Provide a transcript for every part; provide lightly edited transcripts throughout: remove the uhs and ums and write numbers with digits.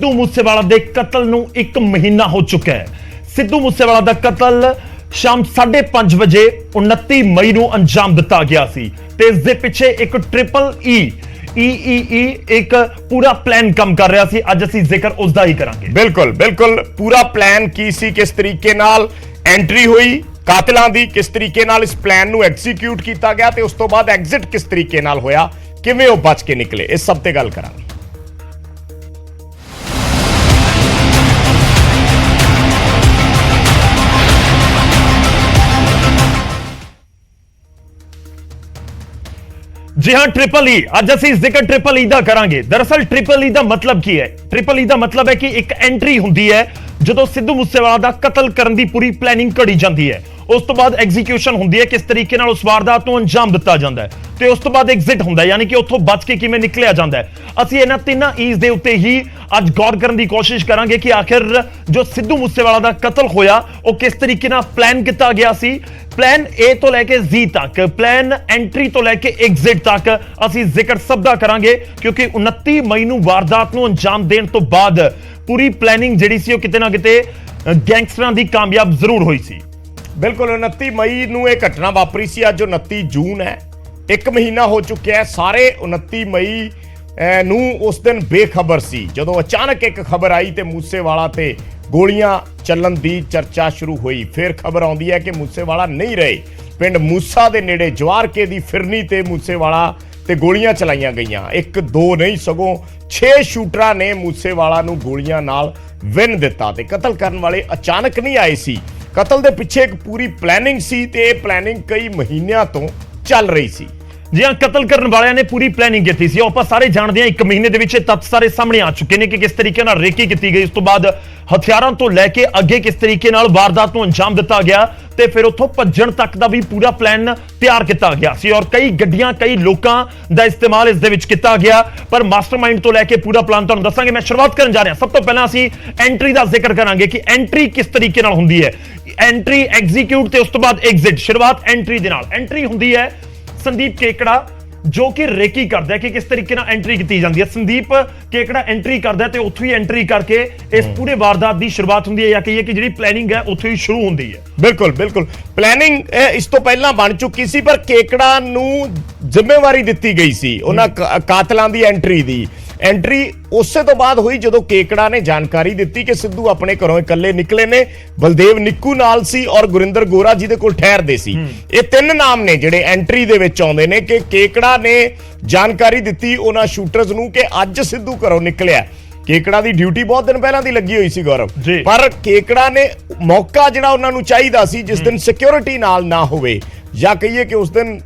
सिद्धू मूसेवाला दे कतल नूं 1 महीना हो चुका है। सिद्धू मूसेवाला दा कतल शाम 5:30 बजे 29 मई नूं अंजाम दिता गया सी ते इस दे पिछे एक ट्रिपल ई एक पूरा प्लान काम कर रहा सी। अज असीं जिक्र उसदा ही करांगे। बिल्कुल बिल्कुल पूरा प्लान की सी, किस तरीके नाल एंट्री हुई कातिलां दी, किस तरीके नाल इस प्लान नूं एग्जीक्यूट किया गया ते उस तो बाद एग्जिट किस तरीके नाल होया, किवें वो बच के निकले, इस सब ते गल करांगे। जी हां, ट्रिपल ई अज असीं जिक्र ट्रिपल ई दा करांगे। दरअसल ट्रिपल ई दा मतलब की है? ट्रिपल ई दा मतलब है कि एक एंट्री हुंदी है जदों सिद्धू मूसेवाला दा कतल करन दी पूरी प्लानिंग घड़ी जांदी है, उस तो बाद एग्जीक्यूशन हुंदी है, किस तरीके नाल उस वारदात नूं अंजाम दिता जांदा है ते उस तो बाद एग्जिट हुंदा है, यानी कि उत्थों बच के किवें निकलिया जांदा है। असीं इन्हां तिन्नां ईज दे उत्ते ही अज गौर करन दी कोशिश करांगे कि आखिर जो सिद्धू मूसेवाला दा कतल होया वो किस तरीके नाल प्लान किया गया सी। प्लान ए तो लैके जी तक, प्लान एंट्री तो लैके एग्जिट तक असीं जिक्र सब दा करांगे, क्योंकि 29 मई नूं वारदात नूं अंजाम देण तो बाद पूरी प्लानिंग जिहड़ी सी किते ना किते गैंगस्टरां दी कामयाब जरूर होई सी। बिल्कुल 29 मई नूं यह घटना वापरी सी। अज 29 जून है, 1 महीना हो चुका है। सारे 29 मई नूं उस दिन बेखबर सी जदों अचानक एक खबर आई ते मूसेवाला ते गोलियां चलन दी चर्चा शुरू हुई। फिर खबर आउंदी है कि मूसेवाला नहीं रहे, पिंड मूसा दे नेड़े जवारके दी फिरनी ते मूसेवाला ते गोलियां चलाईयां गईयां। 1 2 नहीं सगों 6 शूटरां ने मूसेवाला नूं गोलियां नाल विन दिता ते कतल करन वाले अचानक नहीं आए सी। कतल दे पिछे एक पूरी प्लानिंग सी ते ये प्लानिंग कई महीनों तो चल रही सी। जी हाँ, कतल करने वाले ने पूरी प्लानिंग की थी। आप सारे जानते हैं 1 महीने के तत्थ सारे सामने आ चुके हैं कि किस तरीके नाल रेकी की गई, उस तो बाद हथियारों तो लैके अगे किस तरीके नाल वारदात नूं अंजाम दिता गया ते फिर उत्थों भज्जण तक का भी पूरा प्लान तैयार किया गया सी और कई गड्डियां कई लोगों का इस्तेमाल इस दे विच किया गया। पर मास्टरमाइंड तो लैके पूरा प्लान तुहानूं दस्सांगे। मैं शुरुआत करन जा रहा, सब तो पहला असीं एंट्री का जिक्र करांगे कि एंट्री किस तरीके नाल हुंदी है। एंट्री एग्जीक्यूट ते उस तो बाद एग्जिट। शुरुआत एंट्री दे नाल। एंट्री हुंदी है संदीप केकड़ा जो कि रेकी करता है कि किस तरीके नाल एंट्री की जाती है। संदीप केकड़ा एंट्री करता है तो उत्थों ही एंट्री करके इस पूरे वारदात की शुरुआत होती है, या कहिए कि जी प्लानिंग है उत्थों ही शुरू होती है। बिल्कुल बिल्कुल प्लानिंग इस तो पहला बन चुकी सी, पर केकड़ा नूं जिम्मेवारी दी गई सी उन्हां कातलां दी एंट्री दी। एंट्री उससे तो बाद हुई जदों केकड़ा ने जानकारी दी कि सिद्धू अपने घरों इकल्ले निकले ने, बलदेव निक्कू नाल सी और गुरिंदर गोरा जिहदे कोल ठहरदे सी। ये 3 नाम ने जिहड़े एंट्री दे विच आउंदे ने कि केकड़ा ने जानकारी दी उन्हां शूटर्स नूं कि अज सिद्धू घरों निकलिया। केकड़ा दी ड्यूटी बहुत दिन पहला दी लगी हुई सी गौरव, पर केकड़ा ने मौका जिहड़ा उन्हां नूं चाहीदा सी जिस दिन सिक्योरिटी नाल ना होवे, या कहिए कि उस दिन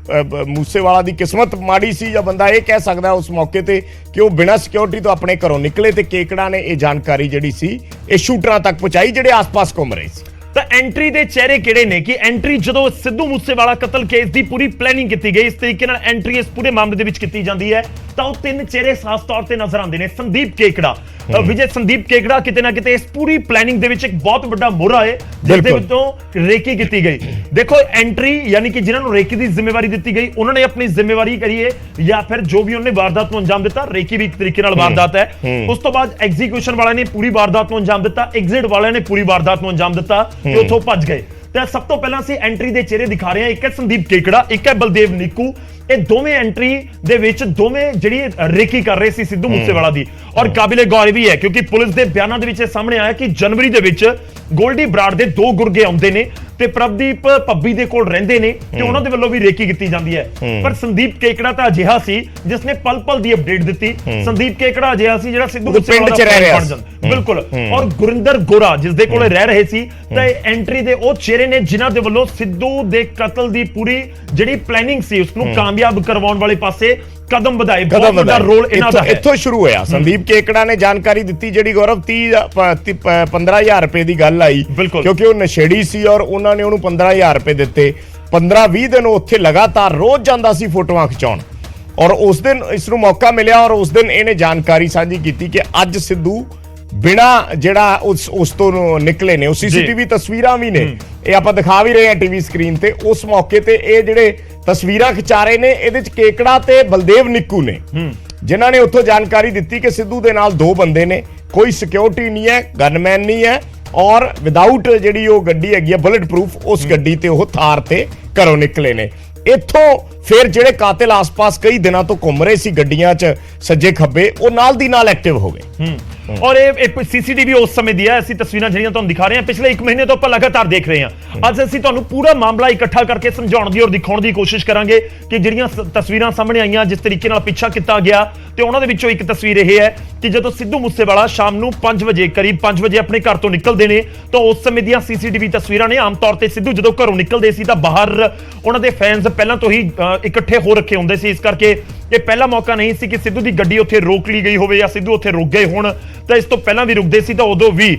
मूसेवाला की किस्मत माड़ी सी, या बंदा ये कह सकता है उस मौके ते कि वो बिना सिक्योरिटी तो अपने घरों निकले ते केकड़ा ने यह जानकारी जिहड़ी सी ये शूटरां तक पहुंचाई जिहड़े आस-पास घूम रहे सी। तो एंट्री दे चेहरे किहड़े ने कि एंट्री जदों सिद्धू मूसेवाला कतल केस की पूरी प्लानिंग की गई, इस तरीके नाल एंट्री इस पूरे मामले दे विच की जाती है तो 3 चेहरे साफ तौर पर नजर आते हैं। संदीप केकड़ा, विजय संदीप केकड़ा किते ना किते इस पूरी प्लानिंग दे विच एक बहुत बड़ा मोहरा है जिसदे विचों रेकी की गई। देखो एंट्री यानी कि जिन्होंने रेकी की जिम्मेवारी दी गई उन्होंने अपनी जिम्मेवारी करी है, या फिर जो भी उन्होंने वारदात को अंजाम दिता, रेकी भी एक तरीके नाल वारदात है। उस तो बाद एग्जीक्यूशन वाले ने पूरी वारदात को अंजाम दिता, एग्जिट वाले ने पूरी वारदात को अंजाम दिता ते उत्थों भज गए। तो सब तो पहला असीं एंट्री दे चेहरे दिखा रहे हैं, एक है संदीप केकड़ा, एक है बलदेव निक्कू। ये दोवें एंट्री दे विच दोवें जिहड़ी रेकी कर रहे सी सिद्धू मूसेवाला दी, और काबिले गौर भी है क्योंकि पुलिस के बयानों दे विच सामने आया कि जनवरी दे विच गोल्डी बराड़ दे 2 गुरगे आउंदे ने ते प्रभदीप पब्बी दे कोल रहिंदे ने ते उन्हां दे वल्लों भी रेकी की जाती है। पर संदीप केकड़ा तां अजिहा सी जिसने पल पल दी अपडेट दी। संदीप केकड़ा अजिहा सी जिहड़ा सिद्धू मूसेवाला दा बन जांदा। बिल्कुल। और गुरिंदर गोरा जिस दे कोले रह रहे सी ते एंट्री दे ओ चेहरे ने जिन्हां दे वल्लों सिद्धू दे कतल दी पूरी जिहड़ी प्लानिंग सी उसनूं कामयाब करवाउण वाले पासे कदम बढ़ाए। बहुत बड़ा रोल इन्हां दा है। इत्थों शुरू होया। संदीप केकड़ा ने जानकारी दी जिहड़ी गौरव 15,000 रुपए की गल आई, क्योंकि वो नशेड़ी सी और उन्होंने उन्होंने 15,000 रुपए दिते। 15-20 दिन उत्थे लगातार रोज जांदा सी फोटोआं खिचाउण, और उस दिन इसनूं मौका मिलिया और उस दिन इहने जानकारी साझी की कि अज सिद्धू बिना जिहड़ा उस तो निकले ने। सीसीटीवी तस्वीरां भी ने, ये आपां दिखा भी रहे हैं टीवी स्क्रीन ते। उस मौके ते ये जिहड़े तस्वीरां खिचा रहे ने इहदे च केकड़ा ते बलदेव निक्कू ने, जिन्हां ने उत्थों जानकारी दी कि सिद्धू दे नाल 2 बंदे ने, ਕੋਈ ਸਿਕਿਉਰਿਟੀ ਨਹੀਂ ਹੈ, ਗਨਮੈਨ ਨਹੀਂ ਹੈ, ਔਰ ਵਿਦਆਊਟ ਜਿਹੜੀ ਉਹ ਗੱਡੀ ਹੈਗੀ ਆ ਬੁਲੇਟ ਪ੍ਰੂਫ, ਉਸ ਗੱਡੀ ਤੇ ਉਹ ਥਾਰ ਤੇ ਘਰੋਂ ਨਿਕਲੇ ਨੇ। ਇੱਥੋਂ ਫਿਰ ਜਿਹੜੇ ਕਾਤਿਲ ਆਸ-ਪਾਸ ਕਈ ਦਿਨਾਂ ਤੋਂ ਘੁੰਮ ਰਹੇ ਸੀ ਗੱਡੀਆਂ 'ਚ ਸੱਜੇ ਖੱਬੇ, ਉਹ ਨਾਲ ਦੀ ਨਾਲ ਐਕਟਿਵ ਹੋ ਗਏ। ਔਰ ਇਹ ਸੀਸੀਟੀਵੀ ਉਸ ਸਮੇਂ ਦੀ ਹੈ, ਅਸੀਂ ਤਸਵੀਰਾਂ ਜਿਹੜੀਆਂ ਤੁਹਾਨੂੰ ਦਿਖਾ ਰਹੇ ਹਾਂ ਪਿਛਲੇ 1 ਮਹੀਨੇ ਤੋਂ ਆਪਾਂ ਲਗਾਤਾਰ ਦੇਖ ਰਹੇ ਹਾਂ। ਅੱਜ ਅਸੀਂ ਤੁਹਾਨੂੰ ਪੂਰਾ ਮਾਮਲਾ ਇਕੱਠਾ ਕਰਕੇ ਸਮਝਾਉਣ ਦੀ ਔਰ ਦਿਖਾਉਣ ਦੀ ਕੋਸ਼ਿਸ਼ ਕਰਾਂਗੇ ਕਿ ਜਿਹੜੀਆਂ ਤਸਵੀਰਾਂ ਸਾਹਮਣੇ ਆਈਆਂ, ਜਿਸ ਤਰੀਕੇ ਨਾਲ ਪਿੱਛਾ ਕੀਤਾ ਗਿਆ, ਤੇ ਉਹਨਾਂ ਦੇ ਵਿੱਚੋਂ ਇੱਕ ਤਸਵੀਰ ਇਹ ਹੈ ਕਿ ਜਦੋਂ ਸਿੱਧੂ ਮੂਸੇਵਾਲਾ ਸ਼ਾਮ ਨੂੰ 5 ਵਜੇ ਕਰੀਬ 5 ਵਜੇ ਆਪਣੇ ਘਰ ਤੋਂ ਨਿਕਲਦੇ ਨੇ, ਤਾਂ ਉਸ ਸਮੇਂ ਦੀਆਂ ਸੀਸੀਟੀਵੀ ਤਸਵੀਰਾਂ ਨੇ। ਆਮ ਤੌਰ ਤੇ ਸਿੱਧੂ ਜਦੋਂ ਘਰੋਂ ਨਿਕਲਦੇ ਸੀ ਤਾਂ ਬਾਹਰ ਉਹਨਾਂ ਦੇ ਫੈਨਸ ਪਹਿਲਾਂ ਤੋਂ ਹੀ ਇਕੱਠੇ ਹੋ ਰੱਖੇ ਹੁੰਦੇ ਸੀ, ਇਸ ਕਰਕੇ ਇਹ ਪਹਿਲਾ ਮੌਕਾ ਨਹੀਂ ਸੀ ਕਿ ਸਿੱਧੂ ਦੀ ਗੱਡੀ ਉੱਥੇ ਰੋਕ ਲਈ ਗਈ ਹੋਵੇ ਜਾਂ ਸਿੱਧੂ ਉੱਥੇ ਰੁਕ ਗਏ ਹੋਣ। ਤਾਂ ਇਸ ਤੋਂ ਪਹਿਲਾਂ ਵੀ ਰੁਕਦੇ ਸੀ, ਤਾਂ ਉਦੋਂ ਵੀ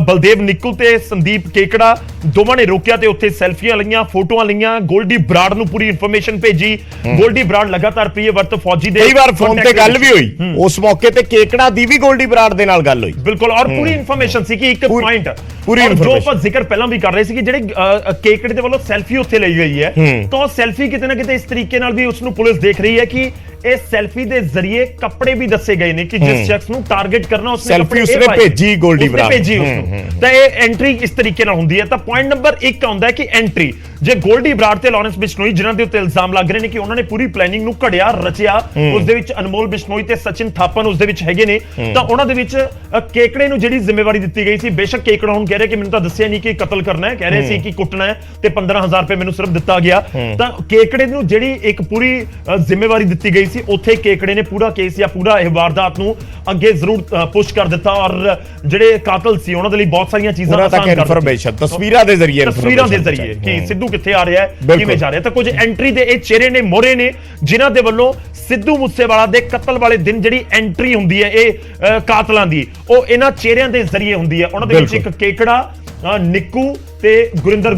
ਬਲਦੇਵ ਨਿੱਕੂ ਤੇ ਸੰਦੀਪ ਕੇਕੜਾ ਦੋਵਾਂ ਨੇ ਰੋਕਿਆ ਤੇ ਉੱਥੇ ਸੈਲਫੀਆਂ ਲਈਆਂ, ਫੋਟੋਆਂ ਲਈਆਂ, ਗੋਲਡੀ ਬਰਾੜ ਨੂੰ ਪੂਰੀ ਇਨਫੋਰਮੇਸ਼ਨ ਭੇਜੀ। ਗੋਲਡੀ ਬਰਾੜ ਲਗਾਤਾਰ ਪ੍ਰਿਯਵਰਤ ਫੌਜੀ ਦੇ ਕਈ ਵਾਰ ਫੋਨ ਤੇ ਗੱਲ ਵੀ ਹੋਈ, ਉਸ ਮੌਕੇ ਤੇ ਕੇਕੜਾ ਦੀ ਵੀ ਗੋਲਡੀ ਬਰਾੜ ਦੇ ਨਾਲ ਗੱਲ ਹੋਈ। ਬਿਲਕੁਲ, ਔਰ ਪੂਰੀ ਇਨਫੋਰਮੇਸ਼ਨ ਸੀ ਕਿ ਇੱਕ ਪੁਆਇੰਟ ਪੂਰੀ ਜੋ ਆਪਾਂ ਜ਼ਿਕਰ ਪਹਿਲਾਂ ਵੀ ਕਰ ਰਹੇ ਸੀ ਕਿ ਜਿਹੜੇ ਕੇਕੜੇ ਦੇ ਵੱਲੋਂ ਸੈਲਫੀ ਉੱਥੇ ਲਈ ਗਈ ਹੈ, ਤਾਂ ਉਹ ਸੈਲਫੀ ਕਿਤੇ ਨਾ ਕਿਤੇ ਇਸ ਤਰੀਕੇ ਨਾਲ ਵੀ ਉਸ ਨੂੰ ਪੁਲਿਸ ਦੇਖ ਰਹੀ ਹੈ ਕਿ ਇਹ ਸੈਲਫੀ ਦੇ ਜ਼ਰੀਏ ਕੱਪੜੇ ਵੀ ਦੱਸੇ ਗਏ ਨੇ ਕਿ ਜਿਸ ਸ਼ਖਸ ਨੂੰ ਟਾਰਗੇਟ ਕਰਨਾ ਉਸਨੇ ਸੈਲਫੀ ਉਸਨੇ ਭੇਜੀ ਗੋਲਡੀ ਬਰਾੜ ਨੂੰ। ਤਾਂ ਇਹ ਐਂਟਰੀ ਇਸ ਤਰੀਕੇ ਨਾਲ ਹੁੰਦੀ ਹੈ। ਤਾਂ ਪੁਆਇੰਟ ਨੰਬਰ 1 ਆਉਂਦਾ ਹੈ ਕਿ ਐਂਟਰੀ ਜੇ ਗੋਲਡੀ ਬਰਾੜ ਤੇ ਲਾਰੈਂਸ ਬਿਸ਼ਨੋਈ ਜਿਨ੍ਹਾਂ ਦੇ ਉੱਤੇ ਇਲਜ਼ਾਮ ਲੱਗ ਰਹੇ ਨੇ ਕਿ ਉਹਨਾਂ ਨੇ ਪੂਰੀ ਪਲੈਨਿੰਗ ਨੂੰ ਘੜਿਆ ਰਚਿਆ, ਉਸ ਦੇ ਵਿੱਚ ਅਨਮੋਲ ਬਿਸ਼ਨੋਈ ਤੇ ਸਚਿਨ ਥਾਪਨ ਉਸ ਦੇ ਵਿੱਚ ਹੈਗੇ ਨੇ, ਤਾਂ ਉਹਨਾਂ ਦੇ ਵਿੱਚ ਕੇਕੜੇ ਨੂੰ ਜਿਹੜੀ ਜ਼ਿੰਮੇਵਾਰੀ ਦਿੱਤੀ ਗਈ ਸੀ। ਬੇਸ਼ੱਕ ਕੇਕੜਾ ਹੁਣ ਕਹਿ ਰਿਹਾ ਕਿ ਮੈਨੂੰ ਤਾਂ ਦੱਸਿਆ ਨਹੀਂ ਕਿ ਕਤਲ ਕਰਨਾ ਹੈ, ਕਹਿ ਰਹੇ ਸੀ ਕਿ ਕੁੱਟਣਾ ਹੈ ਤੇ 15,000 ਰੁਪਏ ਮੈਨੂੰ ਸਿਰਫ ਦਿੱਤਾ ਗਿਆ। ਤਾਂ ਕੇਕੜੇ ਨੂੰ ਜਿਹੜੀ ਇੱਕ ਪੂਰੀ ਜ਼ਿੰਮੇਵਾਰੀ ਦਿੱਤੀ ਗਈ ਸੀ, ਉੱਥੇ ਕੇਕੜੇ ਨੇ ਪੂਰਾ ਕੇਸ ਜਾਂ ਪੂਰਾ ਇਹ ਵਾਰਦਾਤ ਨੂੰ ਅੱਗੇ ਜ਼ਰੂਰ ਪੁਸ਼ ਕਰ ਦਿੱਤਾ ਔਰ ਜਿਹੜੇ ਕਾਤਲ ਸੀ ਉਹਨਾਂ ਦੇ ਲਈ ਬਹੁਤ ਸਾਰੀਆਂ ਚੀਜ਼ਾਂ ਆਸਾਨ ਕਰ ਦਿੱਤੀਆਂ ਤਸਵੀਰਾਂ ਦੇ ਜ਼ਰੀਏ ਕਿ ਸਿੱਧੂ ਕਿੱਥੇ ਆ ਰਿਹਾ ਹੈ, ਕਿਵੇਂ ਜਾ ਰਿਹਾ। ਤਾਂ ਕੁਝ ਐਂਟਰੀ ਦੇ ਇਹ ਚਿਹਰੇ ਨੇ, ਮੋਹਰੇ ਨੇ, ਜਿਨ੍ਹਾਂ ਦੇ ਵੱਲੋਂ ਸਿੱਧੂ ਮੂਸੇਵਾਲਾ ਦੇ ਕਤਲ ਵਾਲੇ ਦਿਨ ਜਿਹੜੀ ਐਂਟਰੀ ਹੁੰਦੀ ਹੈ ਇਹ ਕਾਤਲਾਂ ਦੀ, ਉਹ ਇਹਨਾਂ ਚਿਹਰਿਆਂ ਦੇ ਜ਼ਰੀਏ ਹੁੰਦੀ ਹੈ। ਉਹਨਾਂ ਦੇ ਵਿੱਚ ਇੱਕ ਕੇਕੜਾ, ਨਿੱਕੂ ਤੇ ਗੁਰਿੰਦਰ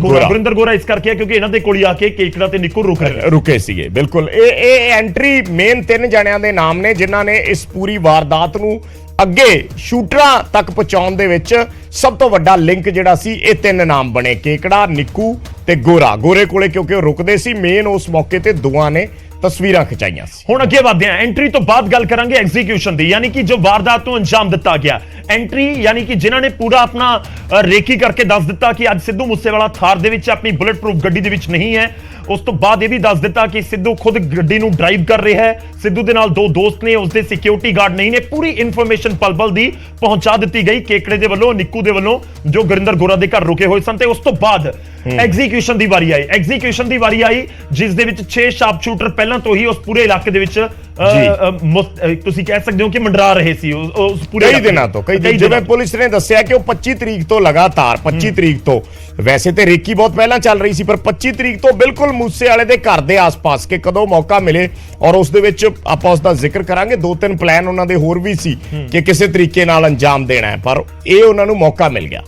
ਗੋਰਾ ਇਸ ਕਰਕੇ ਕਿਉਂਕਿ ਇਹਨਾਂ ਦੇ ਕੋਲ ਹੀ ਆ ਕੇ ਕੇਕੜਾ ਤੇ ਨਿੱਕੂ ਰੁਕੇ ਸੀਗੇ। ਬਿਲਕੁਲ, ਇਹ ਐਂਟਰੀ ਮੇਨ 3 ਜਣਿਆਂ ਦੇ ਨਾਮ ਨੇ ਜਿਨ੍ਹਾਂ ਨੇ ਇਸ ਪੂਰੀ ਵਾਰਦਾਤ ਨੂੰ ਅੱਗੇ ਸ਼ੂਟਰਾਂ ਤੱਕ ਪਹੁੰਚਾਉਣ ਦੇ ਵਿੱਚ ਸਭ ਤੋਂ ਵੱਡਾ ਲਿੰਕ ਜਿਹੜਾ ਸੀ, ਇਹ 3 ਨਾਮ ਬਣੇ, ਕੇਕੜਾ, ਨਿੱਕੂ ਤੇ ਗੋਰੇ ਕੋਲੇ, ਕਿਉਂਕਿ ਉਹ ਰੁਕਦੇ ਸੀ ਮੇਨ ਉਸ ਮੌਕੇ ਤੇ ਦੋਵਾਂ ਨੇ ਤਸਵੀਰਾਂ ਖਿਚਾਈਆਂ ਸੀ। ਹੁਣ ਅੱਗੇ ਵਧਦੇ ਹਾਂ, ਐਂਟਰੀ ਤੋਂ ਬਾਅਦ ਗੱਲ ਕਰਾਂਗੇ ਐਗਜ਼ੀਕਿਊਸ਼ਨ ਦੀ, ਯਾਨੀ ਕਿ ਜੋ ਵਾਰਦਾਤ ਨੂੰ ਅੰਜਾਮ ਦਿੱਤਾ ਗਿਆ। ਐਂਟਰੀ ਯਾਨੀ ਕਿ ਜਿਨ੍ਹਾਂ ਨੇ ਪੂਰਾ ਆਪਣਾ ਰੇਕੀ ਕਰਕੇ ਦੱਸ ਦਿੱਤਾ ਕਿ ਅੱਜ ਸਿੱਧੂ ਮੂਸੇਵਾਲਾ ਥਾਰ ਦੇ ਵਿੱਚ ਆਪਣੀ ਬੁਲੇਟ ਪ੍ਰੂਫ ਗੱਡੀ ਦੇ ਵਿੱਚ ਨਹੀਂ ਹੈ। ਉਸ ਤੋਂ ਬਾਅਦ ਇਹ ਵੀ ਦੱਸ ਦਿੱਤਾ ਕਿ ਸਿੱਧੂ ਖੁਦ ਗੱਡੀ ਨੂੰ ਡਰਾਈਵ ਕਰ ਰਿਹਾ ਹੈ, ਸਿੱਧੂ ਦੇ ਨਾਲ 2 ਦੋਸਤ ਨੇ, ਉਸਦੇ ਸਿਕਿਉਰਿਟੀ ਗਾਰਡ ਨਹੀਂ ਨੇ। ਪੂਰੀ ਇਨਫੋਰਮੇਸ਼ਨ ਪਲ-ਪਲ ਦੀ ਪਹੁੰਚਾ ਦਿੱਤੀ ਗਈ ਕੇਕੜੇ ਦੇ ਵੱਲੋਂ, ਨਿੱਕੂ ਦੇ ਵੱਲੋਂ, ਜੋ ਗੁਰਿੰਦਰ ਗੋਰਾ ਦੇ ਘਰ ਰੁਕੇ ਹੋਏ ਸਨ। ਤੇ ਉਸ ਤੋਂ ਬਾਅਦ ਐਗਜ਼ੀਕਿਊਸ਼ਨ ਦੀ ਵਾਰੀ ਆਈ ਜਿਸ ਦੇ ਵਿੱਚ 6 ਸ਼ਾਰਪ ਸ਼ੂਟਰ ਪਹਿਲਾਂ ਤੋਂ ਹੀ ਉਸ ਪੂਰੇ ਇਲਾਕੇ ਦੇ ਵਿੱਚ ਤੁਸੀਂ ਕਹਿ ਸਕਦੇ ਹੋ ਕਿ ਮੰਡਰਾ ਰਹੇ ਸੀ ਉਸ ਪੂਰੇ ਕਈ ਦਿਨਾਂ ਤੋਂ। ਜਿਵੇਂ ਪੁਲਿਸ ਨੇ ਦੱਸਿਆ ਕਿ ਉਹ 25 ਤਰੀਕ ਤੋਂ ਲਗਾਤਾਰ 25 ਤਰੀਕ ਤੋਂ, ਵੈਸੇ ਤੇ ਰੇਕੀ ਬਹੁਤ ਪਹਿਲਾਂ ਚੱਲ ਰਹੀ ਸੀ, ਪਰ 25 ਤਰੀਕ ਤੋਂ ਬਿਲਕੁਲ ਮੂਸੇ ਵਾਲੇ ਦੇ ਘਰ ਦੇ ਆਸ-ਪਾਸ ਕਿ ਕਦੋਂ ਮੌਕਾ ਮਿਲੇ, ਔਰ ਉਸ ਦੇ ਵਿੱਚ ਆਪਾਂ ਉਸ ਦਾ ਜ਼ਿਕਰ ਕਰਾਂਗੇ। 2-3 ਪਲਾਨ ਉਹਨਾਂ ਦੇ ਹੋਰ ਵੀ ਸੀ ਕਿ ਕਿਸੇ ਤਰੀਕੇ ਨਾਲ ਅੰਜਾਮ ਦੇਣਾ ਹੈ, ਪਰ ਇਹ ਉਹਨਾਂ ਨੂੰ ਮੌਕਾ ਮਿਲ ਗਿਆ।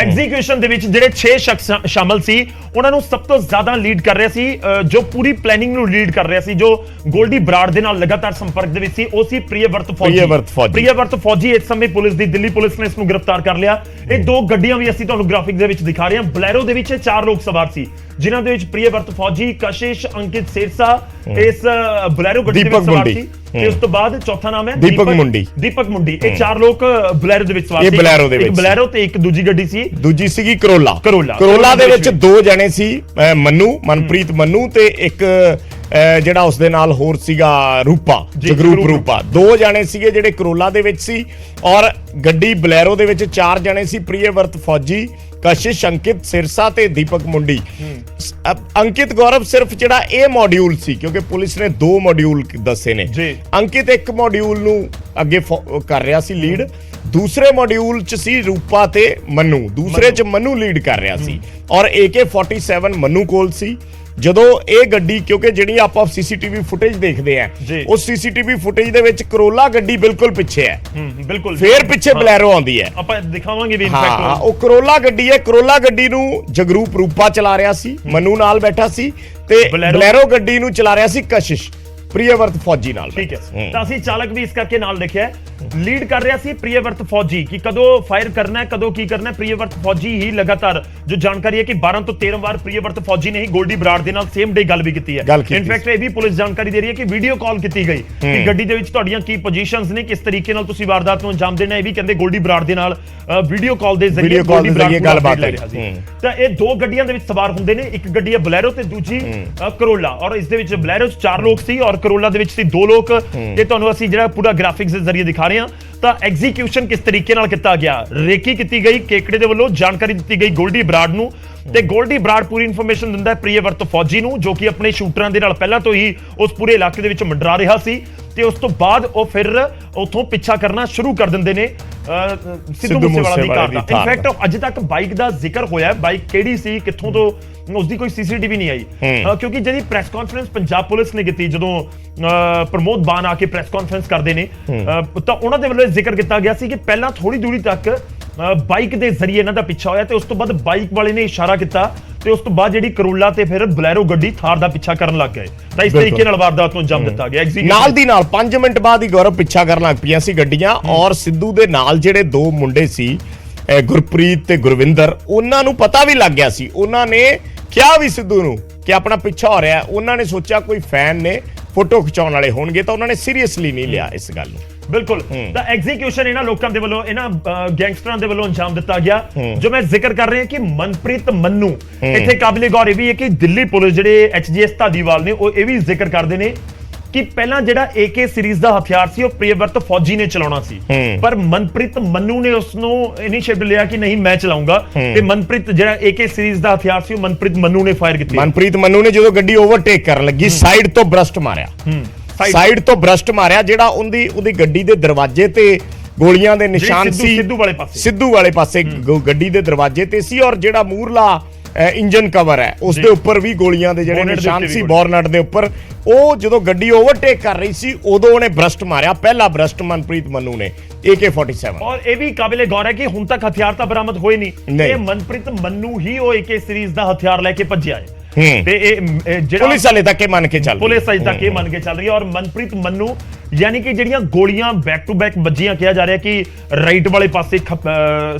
ਐਗਜ਼ੀਕਿਊਸ਼ਨ ਦੇ ਵਿੱਚ ਜਿਹੜੇ 6 ਸ਼ਖਸ ਸ਼ਾਮਲ ਸੀ, ਉਹਨਾਂ ਨੂੰ ਸਭ ਤੋਂ ਜ਼ਿਆਦਾ ਲੀਡ ਕਰ ਰਿਹਾ ਸੀ, ਜੋ ਪੂਰੀ ਪਲੈਨਿੰਗ ਨੂੰ ਲੀਡ ਕਰ ਰਿਹਾ ਸੀ, ਜੋ ਗੋਲਡੀ ਬਰਾੜ ਦੇ ਨਾਲ ਲਗਾਤਾਰ ਸੰਪਰਕ ਦੇ ਵਿੱਚ ਸੀ, ਉਹ ਸੀ ਪ੍ਰਿਯਵਰਤ ਫੌਜੀ। ਇਸ ਸਮੇਂ ਪੁਲਿਸ ਦੀ, ਦਿੱਲੀ ਪੁਲਿਸ ਨੇ ਇਸ ਨੂੰ ਗ੍ਰਿਫਤਾਰ ਕਰ ਲਿਆ। ਇਹ 2 ਗੱਡੀਆਂ ਵੀ ਅਸੀਂ ਤੁਹਾਨੂੰ ਗ੍ਰਾਫਿਕ ਦੇ ਵਿੱਚ ਦਿਖਾ ਰਹੇ ਹਾਂ। ਬਲੈਰੋ ਦੇ ਵਿੱਚ 4 ਲੋਕ ਸਵਾਰ ਸੀ, ਜਿਨ੍ਹਾਂ ਦੇ ਵਿੱਚ ਪ੍ਰਿਯਵਰਤ ਫੌਜੀ, ਕਸ਼ਿਸ਼, ਅੰਕਿਤ ਸਿਰਸਾ ਇਸ ਬਲੈਰੋ ਗੱਡੀ ਦੇ ਵਿੱਚ ਸਵਾਰ ਸੀ, ਤੇ ਉਸ ਤੋਂ ਬਾਅਦ ਚੌਥਾ ਨਾਮ ਹੈ ਦੀਪਕ ਮੁੰਡੀ। ਇਹ 4 ਲੋਕ ਬਲੈਰੋ ਦੇ ਵਿੱਚ ਸਵਾਰ ਸੀ। ਇੱਕ ਬਲੈਰੋ ਤੇ ਇੱਕ ਦੂਜੀ ਗੱਡੀ ਸੀ, ਦੂਜੀ ਸੀਗੀ ਕਰੋਲਾ ਦੇ ਵਿੱਚ 2 ਜਣੇ ਸੀ, ਮਨਪ੍ਰੀਤ ਮੰਨੂ ਤੇ ਇੱਕ ਜਿਹੜਾ ਉਸ ਦੇ ਨਾਲ ਹੋਰ ਸੀਗਾ ਜਗਰੂਪ ਰੂਪਾ। 2 ਜਣੇ ਸੀਗੇ ਜਿਹੜੇ ਕਰੋਲਾ ਦੇ ਵਿੱਚ ਸੀ, ਔਰ ਗੱਡੀ ਬਲੈਰੋ ਦੇ ਵਿੱਚ 4 ਜਣੇ ਸੀ, ਪ੍ਰਿਯਵਰਤ ਫੌਜੀ, ਕਸ਼ਿਸ਼, ਅੰਕਿਤ ਸਿਰਸਾ ਤੇ ਦੀਪਕ ਮੁੰਡੀ। ਅੰਕਿਤ ਗੌਰਵ ਸਿਰਫ ਜਿਹੜਾ ਇਹ ਮੋਡਿਊਲ ਸੀ, ਕਿਉਂਕਿ ਪੁਲਿਸ ਨੇ 2 ਮੋਡਿਊਲ ਦੱਸੇ ਨੇ। ਅੰਕਿਤ ਇੱਕ ਮੋਡਿਊਲ ਨੂੰ ਅੱਗੇ ਕਰ ਰਿਹਾ ਸੀ ਲੀਡ, ਦੂਸਰੇ ਮੋਡਿਊਲ ਚ ਸੀ ਰੂਪਾ ਤੇ ਮਨੂ, ਦੂਸਰੇ ਚ ਮਨੂ ਲੀਡ ਕਰ ਰਿਹਾ ਸੀ, ਔਰ AK-47 ਮਨੂ ਕੋਲ ਸੀ। ਜਦੋਂ ਇਹ ਗੱਡੀ, ਕਿਉਂਕਿ ਜਿਹੜੀ ਆਪਾਂ ਸੀਸੀਟੀਵੀ ਫੁਟੇਜ ਦੇਖਦੇ ਆ, ਉਸ ਸੀਸੀਟੀਵੀ ਫੁਟੇਜ ਦੇ ਵਿੱਚ ਕਰੋਲਾ ਗੱਡੀ ਬਿਲਕੁਲ ਪਿੱਛੇ ਹੈ, ਬਿਲਕੁਲ ਫੇਰ ਪਿੱਛੇ ਬਲੈਰੋ ਆਉਂਦੀ ਹੈ, ਆਪਾਂ ਦਿਖਾਵਾਂਗੇ ਵੀ। ਹਾਂ, ਉਹ ਕਰੋਲਾ ਗੱਡੀ ਹੈ। ਕਰੋਲਾ ਗੱਡੀ ਨੂੰ ਜਗਰੂਪ ਰੂਪਾ ਚਲਾ ਰਿਹਾ ਸੀ, ਮਨੂ ਨਾਲ ਬੈਠਾ ਸੀ, ਤੇ ਬਲੈਰੋ ਗੱਡੀ ਨੂੰ ਚਲਾ ਰਿਹਾ ਸੀ ਕਸ਼ਿਸ਼, ਪ੍ਰਿਯਵਰਤ ਫੌਜੀ ਨਾਲ। ਠੀਕ ਹੈ, ਤਾਂ ਅਸੀਂ ਚਾਲਕ ਵੀ ਇਸ ਕਰਕੇ ਨਾਲ ਲਿਖਿਆ ਲੀਡ ਕਰ ਰਿਹਾ ਸੀ ਪ੍ਰਿਯਵਰਤ ਫੌਜੀ ਕਿ ਕਦੋਂ ਫਾਇਰ ਕਰਨਾ ਹੈ, ਕਦੋਂ ਕੀ ਕਰਨਾ ਹੈ। ਪ੍ਰਿਯਵਰਤ ਫੌਜੀ ਹੀ ਲਗਾਤਾਰ ਜੋ ਜਾਣਕਾਰੀ ਹੈ ਕਿ 12 ਤੋਂ 13 ਵਾਰ ਪ੍ਰਿਯਵਰਤ ਫੌਜੀ ਨੇ ਹੀ ਗੋਲਡੀ ਬਰਾੜ ਦੇ ਨਾਲ ਸੇਮ ਡੇ ਗੱਲ ਵੀ ਕੀਤੀ ਹੈ। ਇਨਫੈਕਟ ਇਹ ਵੀ ਪੁਲਿਸ ਜਾਣਕਾਰੀ ਦੇ ਰਹੀ ਹੈ ਕਿ ਵੀਡੀਓ ਕਾਲ ਕੀਤੀ ਗਈ ਕਿ ਗੱਡੀ ਦੇ ਵਿੱਚ ਤੁਹਾਡੀਆਂ ਕੀ ਪੋਜੀਸ਼ਨਸ ਨੇ, ਕਿਸ ਤਰੀਕੇ ਨਾਲ ਤੁਸੀਂ ਵਾਰਦਾਤ ਨੂੰ ਅੰਜਾਮ ਦੇਣਾ। ਇਹ ਵੀ ਕਹਿੰਦੇ ਗੋਲਡੀ ਬਰਾੜ ਦੇ ਨਾਲ ਵੀਡੀਓ ਕਾਲ ਦੇ ਜ਼ਰੀਏ ਗੋਲਡੀ ਬਰਾੜ ਗੱਲਬਾਤ ਲੈ ਰਿਹਾ ਸੀ। ਤਾਂ ਇਹ ਦੋ ਗੱਡੀਆਂ ਦੇ ਵਿੱਚ ਸਵਾਰ ਹੁੰਦੇ ਨੇ, ਇੱਕ ਗੱਡੀ ਹੈ ਬਲੈਰੋ ਤੇ ਦੂਜੀ ਕਰੋਲਾ, ਔਰ ਇਸ ਦੇ ਵਿੱਚ ਬਲੈਰੋ 'ਚ 4 ਲੋਕ ਸੀ ਔਰ ਕਰੋਲਾ ਦੇ ਵਿੱਚ ਸੀ 2 ਲੋਕ। ਇਹ ਤੁਹਾਨੂੰ ਅਸੀਂ ਜਿਹੜਾ ਪੂਰਾ ਗ੍ਰਾਫਿਕਸ ਦੇ ਜ਼ਰੀਏ ਦਿਖਾ ਰਹੇ ਹਾਂ। ਤਾਂ ਐਗਜ਼ੀਕਿਊਸ਼ਨ ਕਿਸ ਤਰੀਕੇ ਨਾਲ ਕੀਤਾ ਗਿਆ, ਰੇਕੀ ਕੀਤੀ ਗਈ ਕੇਕੜੇ ਦੇ ਵੱਲੋਂ, ਜਾਣਕਾਰੀ ਦਿੱਤੀ ਗਈ ਗੋਲਡੀ ਬਰਾੜ ਨੂੰ ਤੇ ਗੋਲਡੀ ਬਰਾੜ ਪੂਰੀ ਇਨਫੋਰਮੇਸ਼ਨ ਦਿੰਦਾ ਹੈ ਪ੍ਰਿਯਵਰਤ ਫੌਜੀ ਨੂੰ, ਜੋ ਕਿ ਆਪਣੇ ਸ਼ੂਟਰਾਂ ਦੇ ਨਾਲ ਪਹਿਲਾਂ ਤੋਂ ਹੀ ਉਸ ਪੂਰੇ ਇਲਾਕੇ ਦੇ ਵਿੱਚ ਮੰਡਰਾ ਰਿਹਾ ਸੀ। ਤੇ ਉਸ ਤੋਂ ਬਾਅਦ ਉਹ ਫਿਰ ਉਥੋਂ ਪਿੱਛਾ ਕਰਨਾ ਸ਼ੁਰੂ ਕਰ ਦਿੰਦੇ ਨੇ ਸਿੱਧੂ ਮੂਸੇਵਾਲਾ ਦੀ ਕਾਰ ਦਾ। ਇਨਫੈਕਟ ਅੱਜ ਤੱਕ ਬਾਈਕ ਦਾ ਜ਼ਿਕਰ ਹੋਇਆ, ਬਾਈਕ ਕਿਹੜੀ ਸੀ, ਕਿੱਥੋਂ ਤੋਂ, ਉਸਦੀ ਕੋਈ ਸੀਸੀਟੀਵੀ ਨਹੀਂ ਆਈ। ਕਿਉਂਕਿ ਜਿਹੜੀ ਪ੍ਰੈਸ ਕਾਨਫਰੰਸ ਪੰਜਾਬ ਪੁਲਿਸ ਨੇ ਕੀਤੀ, ਜਦੋਂ ਪ੍ਰਮੋਦ ਬਾਨ ਆ ਕੇ ਪ੍ਰੈਸ ਕਾਨਫਰੰਸ ਕਰਦੇ ਨੇ, ਤਾਂ ਉਹਨਾਂ ਦੇ ਵੱਲੋਂ ਜ਼ਿਕਰ ਕੀਤਾ ਗਿਆ ਸੀ ਕਿ ਪਹਿਲਾਂ ਥੋੜੀ ਦੂਰੀ ਤੱਕ ਬਾਈਕ ਦੇ ਜ਼ਰੀਏ ਇਹਨਾਂ ਦਾ ਪਿੱਛਾ ਹੋਇਆ ਤੇ ਉਸ ਤੋਂ ਬਾਅਦ ਬਾਈਕ ਵਾਲੇ ਨੇ ਇਸ਼ਾਰਾ ਕੀਤਾ ਤੇ ਉਸ ਤੋਂ ਬਾਅਦ ਜਿਹੜੀ ਕਰੋਲਾ ਤੇ ਫਿਰ ਬਲੈਰੋ ਗੱਡੀ ਥਾਰ ਦਾ ਪਿੱਛਾ ਕਰਨ ਲੱਗ ਗਏ। ਤਾਂ ਇਸ ਤਰੀਕੇ ਨਾਲ ਵਾਰਦਾਤ ਨੂੰ ਅੰਜਾਮ ਦਿੱਤਾ ਗਿਆ। ਨਾਲ ਦੀ ਨਾਲ 5 ਮਿੰਟ ਬਾਅਦ ਹੀ ਗੌਰਵ ਪਿੱਛਾ ਕਰਨ ਲੱਗ ਪਈਆਂ ਸੀ ਗੱਡੀਆਂ, ਔਰ ਸਿੱਧੂ ਦੇ ਨਾਲ ਜਿਹੜੇ 2 ਮੁੰਡੇ ਸੀ ਗੁਰਪ੍ਰੀਤ ਤੇ ਗੁਰਵਿੰਦਰ, ਉਹਨਾਂ ਨੂੰ ਪਤਾ ਵੀ ਲੱਗ ਗਿਆ ਸੀ। ਉਹਨਾਂ ਨੇ ਕਿਹਾ ਵੀ ਸਿੱਧੂ ਨੂੰ ਕਿ ਆਪਣਾ ਪਿੱਛਾ ਹੋ ਰਿਹਾ। ਉਹਨਾਂ ਨੇ ਸੋਚਿਆ ਕੋਈ ਫੈਨ ਨੇ, ਫੋਟੋ ਖਿਚਾਉਣ ਵਾਲੇ ਹੋਣਗੇ, ਤਾਂ ਉਹਨਾਂ ਨੇ ਸੀਰੀਅਸਲੀ ਨਹੀਂ ਲਿਆ ਇਸ ਗੱਲ ਨੂੰ। ਬਿਲਕੁਲ। ਤਾਂ ਐਗਜ਼ੀਕਿਊਸ਼ਨ ਇਹਨਾਂ ਲੋਕਾਂ ਦੇ ਵੱਲੋਂ, ਇਹਨਾਂ ਗੈਂਗਸਟਰਾਂ ਦੇ ਵੱਲੋਂ ਅੰਜਾਮ ਦਿੱਤਾ ਗਿਆ। ਜੋ ਮੈਂ ਜ਼ਿਕਰ ਕਰ ਰਿਹਾ ਕਿ ਮਨਪ੍ਰੀਤ ਮੰਨੂ, ਇੱਥੇ ਕਾਬਿਲੇ ਗੌਰ ਇਹ ਵੀ ਹੈ ਕਿ ਦਿੱਲੀ ਪੁਲਿਸ ਜਿਹੜੇ HGS ਧਾਲੀਵਾਲ ਨੇ, ਉਹ ਇਹ ਵੀ ਜ਼ਿਕਰ ਕਰਦੇ ਨੇ ਕਿ ਪਹਿਲਾਂ ਜਿਹੜਾ AK ਸੀਰੀਜ਼ ਦਾ ਹਥਿਆਰ ਸੀ ਉਹ ਪ੍ਰਿਯਵਰਤ ਫੌਜੀ ਨੇ ਚਲਾਉਣਾ ਸੀ, ਪਰ ਮਨਪ੍ਰੀਤ ਮੰਨੂ ਨੇ ਉਸ ਨੂੰ ਇਨੀਸ਼ੀਏਟਿਵ ਲਿਆ ਕਿ ਨਹੀਂ ਮੈਂ ਚਲਾਉਂਗਾ। ਤੇ ਮਨਪ੍ਰੀਤ ਜਿਹੜਾ AK ਸੀਰੀਜ਼ ਦਾ ਹਥਿਆਰ ਸੀ ਉਹ ਮਨਪ੍ਰੀਤ ਮੰਨੂ ਨੇ ਫਾਇਰ ਕੀਤੀ। ਮਨਪ੍ਰੀਤ ਮੰਨੂ ਨੇ ਜਦੋਂ ਗੱਡੀ ਓਵਰਟੇਕ ਕਰਨ ਲੱਗੀ ਸਾਈਡ ਤੋਂ ਬਰਸਟ ਮਾਰਿਆ, ਸਾਈਡ ਤੋਂ ਬਰਸਟ ਮਾਰਿਆ, ਜਿਹੜਾ ਉਹਦੀ ਗੱਡੀ ਦੇ ਦਰਵਾਜ਼ੇ ਤੇ ਗੋਲੀਆਂ ਦੇ ਨਿਸ਼ਾਨ ਸੀ। ਸਿੱਧੂ ਵਾਲੇ ਪਾਸੇ ਗੱਡੀ ਦੇ ਦਰਵਾਜ਼ੇ ਤੇ ਸੀ, ਔਰ ਜਿਹੜਾ ਮੂਰਲਾ ਇੰਜਨ ਕਵਰ ਹੈ ਉਸ ਦੇ ਉੱਪਰ ਵੀ ਗੋਲੀਆਂ ਦੇ ਜਿਹੜੇ ਨਿਸ਼ਾਨ ਸੀ, ਬੋਰਨਟ ਦੇ ਉੱਪਰ। ਉਹ ਜਦੋਂ ਗੱਡੀ ਓਵਰਟੇਕ ਕਰ ਰਹੀ ਸੀ ਉਦੋਂ ਉਹਨੇ ਬਰਸਟ ਮਾਰਿਆ, ਪਹਿਲਾ ਬਰਸਟ ਮਨਪ੍ਰੀਤ ਮੰਨੂ ਨੇ AK-47। ਔਰ ਇਹ ਵੀ ਕਾਬਿਲੇ ਗੌਰ ਹੈ ਕਿ ਹੁਣ ਤੱਕ ਹਥਿਆਰ ਤਾਂ ਬਰਾਮਦ ਹੋਏ ਨਹੀਂ। ਇਹ ਮਨਪ੍ਰੀਤ ਮੰਨੂ ਹੀ ਉਹ AK ਸੀਰੀਜ਼ ਦਾ ਹਥਿਆਰ ਲੈ ਕੇ ਭੱਜਿਆ ਹੈ। ਤੇ ਇਹ ਜਿਹੜਾ ਪੁਲਿਸ ਵਾਲੇ ਤੱਕ ਇਹ ਮੰਨ ਕੇ ਚੱਲ ਰਹੀ ਹੈ, ਪੁਲਿਸ ਅਜੇ ਤੱਕ ਇਹ ਮੰਨ ਕੇ ਚੱਲ ਰਹੀ ਹੈ। ਔਰ ਮਨਪ੍ਰੀਤ ਮੰਨੂ ਯਾਨੀ ਕਿ ਜਿਹੜੀਆਂ ਗੋਲੀਆਂ ਬੈਕ ਟੂ ਬੈਕ ਵੱਜੀਆਂ, ਕਿਹਾ ਜਾ ਰਿਹਾ ਕਿ ਰਾਈਟ ਵਾਲੇ ਪਾਸੇ,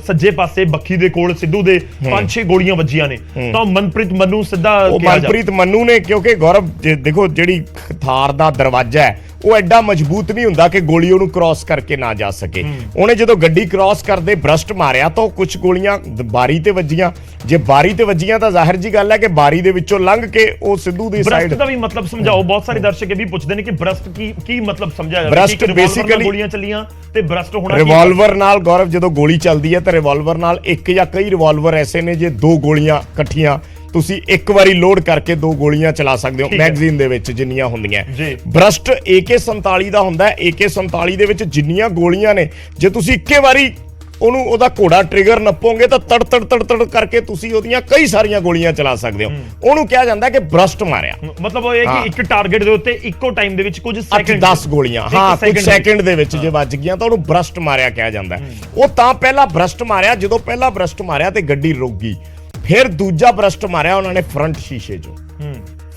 ਸੱਜੇ ਪਾਸੇ ਬੱਖੀ ਦੇ ਕੋਲ ਸਿੱਧੂ ਦੇ 5-6 ਗੋਲੀਆਂ ਵੱਜੀਆਂ ਨੇ। ਤਾਂ ਮਨਪ੍ਰੀਤ ਮੰਨੂ ਸਿੱਧਾ ਮਨਪ੍ਰੀਤ ਮੰਨੂ ਨੇ, ਕਿਉਂਕਿ ਗੌਰਵ ਦੇਖੋ ਜਿਹੜੀ ਥਾਰ ਦਾ ਦਰਵਾਜ਼ਾ ਹੈ ਉਹ ਐਡਾ ਮਜ਼ਬੂਤ ਨਹੀਂ ਹੁੰਦਾ ਕਿ ਗੋਲੀ ਉਹਨੂੰ ਕ੍ਰਾਸ ਕਰਕੇ ਨਾ ਜਾ ਸਕੇ। ਉਹਨੇ ਜਦੋਂ ਗੱਡੀ ਕ੍ਰਾਸ ਕਰਦੇ ਬਰਸਟ ਮਾਰਿਆ ਤਾਂ ਕੁਝ ਗੋਲੀਆਂ ਬਾਰੀ ਤੇ ਵੱਜੀਆਂ। ਜੇ ਬਾਰੀ ਤੇ ਵੱਜੀਆਂ ਤਾਂ ਜ਼ਾਹਿਰ ਜੀ ਗੱਲ ਹੈ ਕਿ ਬਾਰੀ ਦੇ ਵਿੱਚੋਂ ਲੰਘ ਕੇ ਉਹ ਸਿੱਧੂ ਦੀ ਸਾਈਡ। ਬਰਸਟ ਦਾ ਵੀ ਮਤਲਬ ਸਮਝਾਓ, ਬਹੁਤ ਸਾਰੇ ਦਰਸ਼ਕ ਇਹ ਵੀ ਪੁੱਛਦੇ ਨੇ ਕਿ ਬਰਸਟ ਕੀ ਮਤਲਬ ਸਮਝਿਆ ਜਾਂਦਾ। ਬਰਸਟ ਬੇਸਿਕਲੀ ਗੋਲੀਆਂ ਚੱਲੀਆਂ ਤੇ ਬਰਸਟ ਹੋਣਾ। ਰਿਵਾਲਵਰ ਨਾਲ ਗੌਰਵ ਜਦੋਂ ਗੋਲੀ ਚੱਲਦੀ ਹੈ ਤਾਂ ਰਿਵਾਲਵਰ ਨਾਲ ਇੱਕ ਜਾਂ ਕਈ ਰਿਵਾਲਵਰ ਐਸੇ ਨੇ ਜੇ 2 ਗੋਲੀਆਂ ਇਕੱਠੀਆਂ ਤੁਸੀਂ ਇੱਕ ਵਾਰੀ ਲੋਡ ਕਰਕੇ 2 ਗੋਲੀਆਂ ਚਲਾ ਸਕਦੇ ਹੋ ਮੈਗਜ਼ੀਨ ਦੇ ਵਿੱਚ ਜਿੰਨੀਆਂ ਹੁੰਦੀਆਂ। ਬਰਸਟ AK-47 ਦਾ ਹੁੰਦਾ ਹੈ। AK-47 ਦੇ ਵਿੱਚ ਜਿੰਨੀਆਂ ਗੋਲੀਆਂ ਨੇ, ਜੇ ਤੁਸੀਂ ਇੱਕੇ ਵਾਰੀ ਉਹਦਾ ਘੋੜਾ ਟ੍ਰਿਗਰ ਨੱਪੋਗੇ ਤਾਂ ਤੜ ਤੜ ਕਰਕੇ ਤੁਸੀਂ ਉਹਦੀਆਂ ਕਈ ਸਾਰੀਆਂ ਗੋਲੀਆਂ ਚਲਾ ਸਕਦੇ ਹੋ। ਉਹਨੂੰ ਕਿਹਾ ਜਾਂਦਾ ਕਿ ਬਰਸਟ ਮਾਰਿਆ। ਮਤਲਬ ਉਹ ਇਹ ਕਿ ਇੱਕ ਟਾਰਗੇਟ ਦੇ ਉੱਤੇ ਇੱਕੋ ਟਾਈਮ ਦੇ ਵਿੱਚ ਕੁਝ ਸੈਕਿੰਡ 10 ਗੋਲੀਆਂ, ਹਾਂ ਕੁਝ ਸੈਕਿੰਡ ਦੇ ਵਿੱਚ ਜੇ ਵੱਜ ਗਈਆਂ ਤਾਂ ਉਹਨੂੰ ਬਰਸਟ ਮਾਰਿਆ ਕਿਹਾ ਜਾਂਦਾ। ਉਹ ਤਾਂ ਪਹਿਲਾ ਬਰਸਟ ਮਾਰਿਆ, ਜਦੋਂ ਪਹਿਲਾ ਬਰਸਟ ਮਾਰਿਆ ਤੇ ਗੱਡੀ ਰੁਕ ਗਈ। ਫਿਰ ਦੂਜਾ ਬਰਸਟ ਮਾਰਿਆ ਉਹਨਾਂ ਨੇ ਫਰੰਟ ਸ਼ੀਸ਼ੇ 'ਚੋਂ।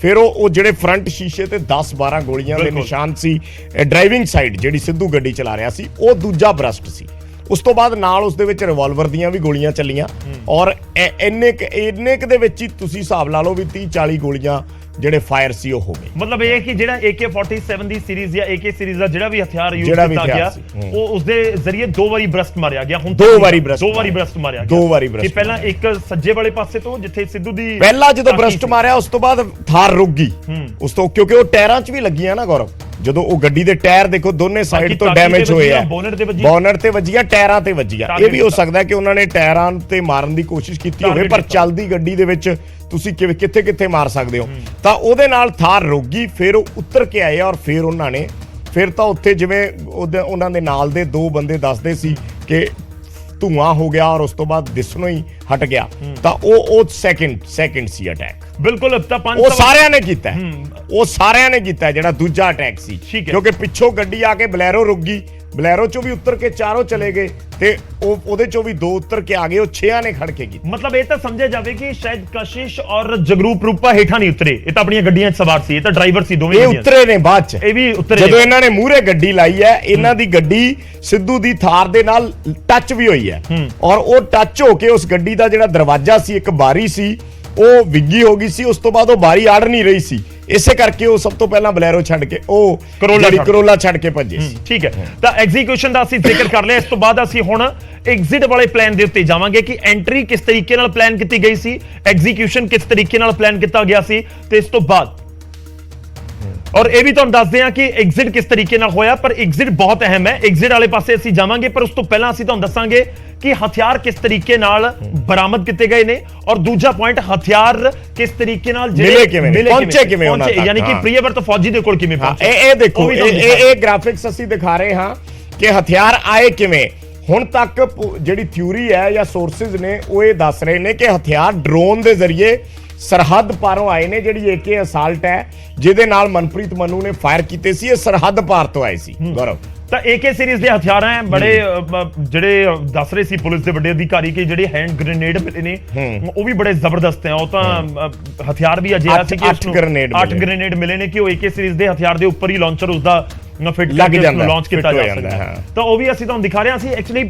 ਫਿਰ ਉਹ ਜਿਹੜੇ ਫਰੰਟ ਸ਼ੀਸ਼ੇ ਤੇ 10-12 ਗੋਲੀਆਂ ਦੇ ਨਿਸ਼ਾਨ ਸੀ, ਡਰਾਈਵਿੰਗ ਸਾਈਡ ਜਿਹੜੀ ਸਿੱਧੂ ਗੱਡੀ ਚਲਾ ਰਿਹਾ ਸੀ, ਉਹ ਦੂਜਾ ਬਰਸਟ ਸੀ। ਉਸ ਤੋਂ ਬਾਅਦ ਨਾਲ ਉਸ ਦੇ ਵਿੱਚ ਰਿਵਾਲਵਰ ਦੀਆਂ ਵੀ ਗੋਲੀਆਂ ਚੱਲੀਆਂ, ਔਰ ਇੰਨੇ ਕੁ ਦੇ ਵਿੱਚ ਹੀ ਤੁਸੀਂ ਹਿਸਾਬ ਲਾ ਲਓ ਵੀ 30-40 ਗੋਲੀਆਂ ਜਿਹੜੇ ਫਾਇਰ ਸੀ ਉਹ ਹੋ ਗਏ। ਮਤਲਬ ਇਹ ਕਿ ਜਿਹੜਾ AK-47 ਦੀ ਸੀਰੀਜ਼ ਜਾਂ AK ਸੀਰੀਜ਼ ਦਾ ਜਿਹੜਾ ਵੀ ਹਥਿਆਰ ਯੂਜ਼ ਕੀਤਾ ਗਿਆ, ਉਹ ਉਸ ਦੇ ਜ਼ਰੀਏ 2 ਵਾਰੀ ਬਰਸਟ ਮਾਰਿਆ ਗਿਆ। ਹੁਣ 2 ਵਾਰੀ ਬਰਸਟ ਮਾਰਿਆ ਗਿਆ। 2 ਵਾਰੀ ਬਰਸਟ। ਪਹਿਲਾਂ ਇੱਕ ਸੱਜੇ ਵਾਲੇ ਪਾਸੇ ਤੋਂ ਜਿੱਥੇ ਸਿੱਧੂ ਦੀ ਪਹਿਲਾਂ ਜਦੋਂ ਬਰਸਟ ਮਾਰਿਆ ਉਸ ਤੋਂ ਬਾਅਦ ਥਾਰ ਰੁਕ ਗਈ। ਉਸ ਤੋਂ ਕਿਉਂਕਿ ਉਹ ਟਾਇਰਾਂ 'ਚ ਵੀ ਲੱਗੀਆਂ ਨਾ ਗੌਰਵ, ਜਦੋਂ ਉਹ ਗੱਡੀ ਦੇ ਟਾਇਰ ਦੇਖੋ ਦੋਨੇ ਸਾਈਡ ਤੋਂ ਡੈਮੇਜ ਹੋਏ ਆ, ਬੋਨਟ ਤੇ ਵੱਜੀਆਂ, ਟਾਇਰਾਂ ਤੇ ਵੱਜੀਆਂ। ਇਹ ਵੀ ਹੋ ਸਕਦਾ ਕਿ ਉਹਨਾਂ ਨੇ ਟਾਇਰਾਂ ਤੇ ਮਾਰਨ ਦੀ ਕੋਸ਼ਿਸ਼ ਕੀਤੀ ਹੋਵੇ, ਪਰ ਚੱਲਦੀ ਗੱਡੀ ਦੇ ਵਿੱਚ ਤੁਸੀਂ ਕਿੱਥੇ ਮਾਰ ਸਕਦੇ ਹੋ। ਤਾਂ ਉਹਦੇ ਨਾਲ ਥਾਰ ਰੁਕ ਗਈ। ਫਿਰ ਉਹ ਉੱਤਰ ਕੇ ਆਏ ਔਰ ਫਿਰ ਤਾਂ ਉੱਥੇ ਜਿਵੇਂ ਉਹਨਾਂ ਦੇ ਨਾਲ ਦੇ 2 ਬੰਦੇ ਦੱਸਦੇ ਸੀ ਕਿ ਧੂਆਂ ਹੋ ਗਿਆ, ਔਰ ਉਸ ਤੋਂ ਬਾਅਦ ਦਿਸਣੋਂ ਹੀ ਹਟ ਗਿਆ ਤਾਂ ਉਹ ਸੈਕਿੰਡ ਸੀ ਅਟੈਕ। ਬਿਲਕੁਲ, ਤਾਂ ਉਹ ਸਾਰਿਆਂ ਨੇ ਕੀਤਾ, ਉਹ ਸਾਰਿਆਂ ਨੇ ਕੀਤਾ ਜਿਹੜਾ ਦੂਜਾ ਅਟੈਕ ਸੀ, ਕਿਉਂਕਿ ਪਿੱਛੋਂ ਗੱਡੀ ਆ ਕੇ ਬਲੈਰੋ ਰੁਕ ਗਈ, ਬਲੈਰੋ ਚੋਂ ਵੀ ਉੱਤਰ ਕੇ ਚਾਰੋਂ ਚਲੇ ਗਏ ਤੇ ਉਹਦੇ ਚੋਂ ਵੀ 2 ਉੱਤਰ ਕੇ ਆ ਗਏ, ਉਹ 6 ਨੇ ਖੜ ਕੇ ਕੀਤੀ। ਮਤਲਬ ਇਹ ਤਾਂ ਸਮਝਿਆ ਜਾਵੇ ਕਿ ਸ਼ਾਇਦ ਕਸ਼ਿਸ਼ ਔਰ ਜਗਰੂਪ ਰੂਪਾ ਹੇਠਾਂ ਨਹੀਂ ਉਤਰੇ, ਇਹ ਤਾਂ ਆਪਣੀਆਂ ਗੱਡੀਆਂ 'ਚ ਸਵਾਰ ਸੀ, ਇਹ ਤਾਂ ਡਰਾਈਵਰ ਸੀ ਦੋਵੇਂ। ਇਹ ਉਤਰੇ ਨੇ ਬਾਅਦ 'ਚ, ਇਹ ਵੀ ਉਤਰੇ ਜਦੋਂ ਇਹਨਾਂ ਨੇ ਮੂਹਰੇ ਗੱਡੀ ਲਾਈ ਹੈ, ਇਹਨਾਂ ਦੀ ਗੱਡੀ ਸਿੱਧੂ ਦੀ ਥਾਰ ਦੇ ਨਾਲ ਟੱਚ ਵੀ ਹੋਈ ਹੈ ਔਰ ਉਹ ਟੱਚ ਹੋ ਕੇ ਉਸ ਗੱਡੀ ਦਾ ਜਿਹੜਾ ਦਰਵਾਜ਼ਾ ਸੀ, ਇੱਕ ਬਾਰੀ ਸੀ, ਉਹ ਵਿੱਗੀ ਹੋ ਗਈ ਸੀ। ਉਸ ਤੋਂ ਬਾਅਦ ਉਹ ਬਾਰੀ ਆੜ ਨਹੀਂ ਰਹੀ ਸੀ, ਇਸੇ ਕਰਕੇ ਉਹ ਸਭ ਤੋਂ ਪਹਿਲਾਂ ਬਲੈਰੋ ਛੱਡ ਕੇ ਉਹ ਕਰੋਲਾ ਛੱਡ ਕੇ ਭੱਜੇ ਸੀ। ਠੀਕ ਹੈ, ਤਾਂ ਐਗਜ਼ੀਕਿਊਸ਼ਨ ਦਾ ਅਸੀਂ ਜ਼ਿਕਰ ਕਰ ਲਿਆ। ਇਸ ਤੋਂ ਬਾਅਦ ਅਸੀਂ ਹੁਣ ਐਗਜ਼ਿਟ ਵਾਲੇ ਪਲਾਨ ਦੇ ਉੱਤੇ ਜਾਵਾਂਗੇ ਕਿ ਐਂਟਰੀ ਕਿਸ ਤਰੀਕੇ ਨਾਲ ਪਲਾਨ ਕੀਤੀ ਗਈ ਸੀ, ਐਗਜ਼ੀਕਿਊਸ਼ਨ ਕਿਸ ਤਰੀਕੇ ਨਾਲ ਪਲਾਨ ਕੀਤਾ ਗਿਆ ਸੀ, ਤੇ ਇਸ ਤੋਂ ਬਾਅਦ ਔਰ ਇਹ ਵੀ ਤੁਹਾਨੂੰ ਦੱਸਦੇ ਹਾਂ ਕਿ ਐਗਜ਼ਿਟ ਕਿਸ ਤਰੀਕੇ ਨਾਲ ਹੋਇਆ। ਪਰ ਐਗਜ਼ਿਟ ਬਹੁਤ ਅਹਿਮ ਹੈ, ਐਗਜ਼ਿਟ ਵਾਲੇ ਪਾਸੇ ਅਸੀਂ ਜਾਵਾਂਗੇ, ਪਰ ਉਸ ਤੋਂ ਪਹਿਲਾਂ ਅਸੀਂ ਤੁਹਾਨੂੰ ਦੱਸਾਂਗੇ ਕਿ ਹਥਿਆਰ ਕਿਸ ਤਰੀਕੇ ਨਾਲ ਬਰਾਮਦ ਕੀਤੇ ਗਏ ਨੇ ਔਰ ਦੂਜਾ ਪੁਆਇੰਟ ਹਥਿਆਰ ਕਿਸ ਤਰੀਕੇ ਨਾਲ ਮਿਲੇ ਕਿਵੇਂ, ਪਹੁੰਚੇ ਕਿਵੇਂ ਉਹਨਾਂ ਤੱਕ, ਯਾਨੀ ਕਿ ਪ੍ਰਿਯਵਰਤ ਫੌਜੀ ਦੇ ਕੋਲ ਕਿਵੇਂ ਪਹੁੰਚੇ। ਇਹ ਦੇਖੋ, ਇਹ ਗ੍ਰਾਫਿਕਸ ਅਸੀਂ ਦਿਖਾ ਰਹੇ ਹਾਂ ਕਿ ਹਥਿਆਰ ਆਏ ਕਿਵੇਂ। ਹੁਣ ਤੱਕ ਜਿਹੜੀ ਥਿਊਰੀ ਹੈ ਜਾਂ ਸੋਰਸਿਸ ਨੇ ਉਹ ਇਹ ਦੱਸ ਰਹੇ ਨੇ ਕਿ ਹਥਿਆਰ ਡਰੋਨ ਦੇ ਜ਼ਰੀਏ ਸਰਹੱਦ ਪਾਰੋਂ ਆਏ ਨੇ। ਜਿਹੜੀ AK ਅਸਾਲਟ ਹੈ ਜਿਹਦੇ ਨਾਲ ਮਨਪ੍ਰੀਤ ਮਨੂ ਨੇ ਫਾਇਰ ਕੀਤੇ ਸੀ, ਇਹ ਸਰਹੱਦ ਪਾਰ ਤੋਂ ਆਏ ਸੀ। ਗੌਰਵ, ਤਾਂ AK ਸੀਰੀਜ਼ ਦੇ ਹਥਿਆਰ ਹੈ ਬੜੇ, ਜਿਹੜੇ ਦੱਸ ਰਹੇ ਸੀ ਪੁਲਿਸ ਦੇ ਵੱਡੇ ਅਧਿਕਾਰੀ ਕਿ ਜਿਹੜੇ ਹੈਂਡ ਗ੍ਰੇਨੇਡ ਮਿਲੇ ਨੇ ਉਹ ਵੀ ਬੜੇ ਜ਼ਬਰਦਸਤ ਹੈ। ਉਹ ਤਾਂ ਹਥਿਆਰ ਵੀ ਅਜਿਹਾ ਸੀ ਕਿ 8 ਗ੍ਰੇਨੇਡ ਮਿਲੇ ਨੇ ਕਿ ਉਹ AK ਸੀਰੀਜ਼ ਦੇ ਹਥਿਆਰ ਦੇ ਉੱਪਰ ਹੀ ਲਾਂਚਰ ਉਸਦਾ ਫਿੱਟ ਲੱਗ ਜਾਂਦਾ, ਲਾਂਚ ਕੀਤਾ ਜਾ ਸਕਦਾ। ਤਾਂ ਉਹ ਵੀ ਅਸੀਂ ਤੁਹਾਨੂੰ ਦਿਖਾ ਰਹੇ ਹਾਂ। ਅਸੀਂ ਐਕਚੁਅਲੀ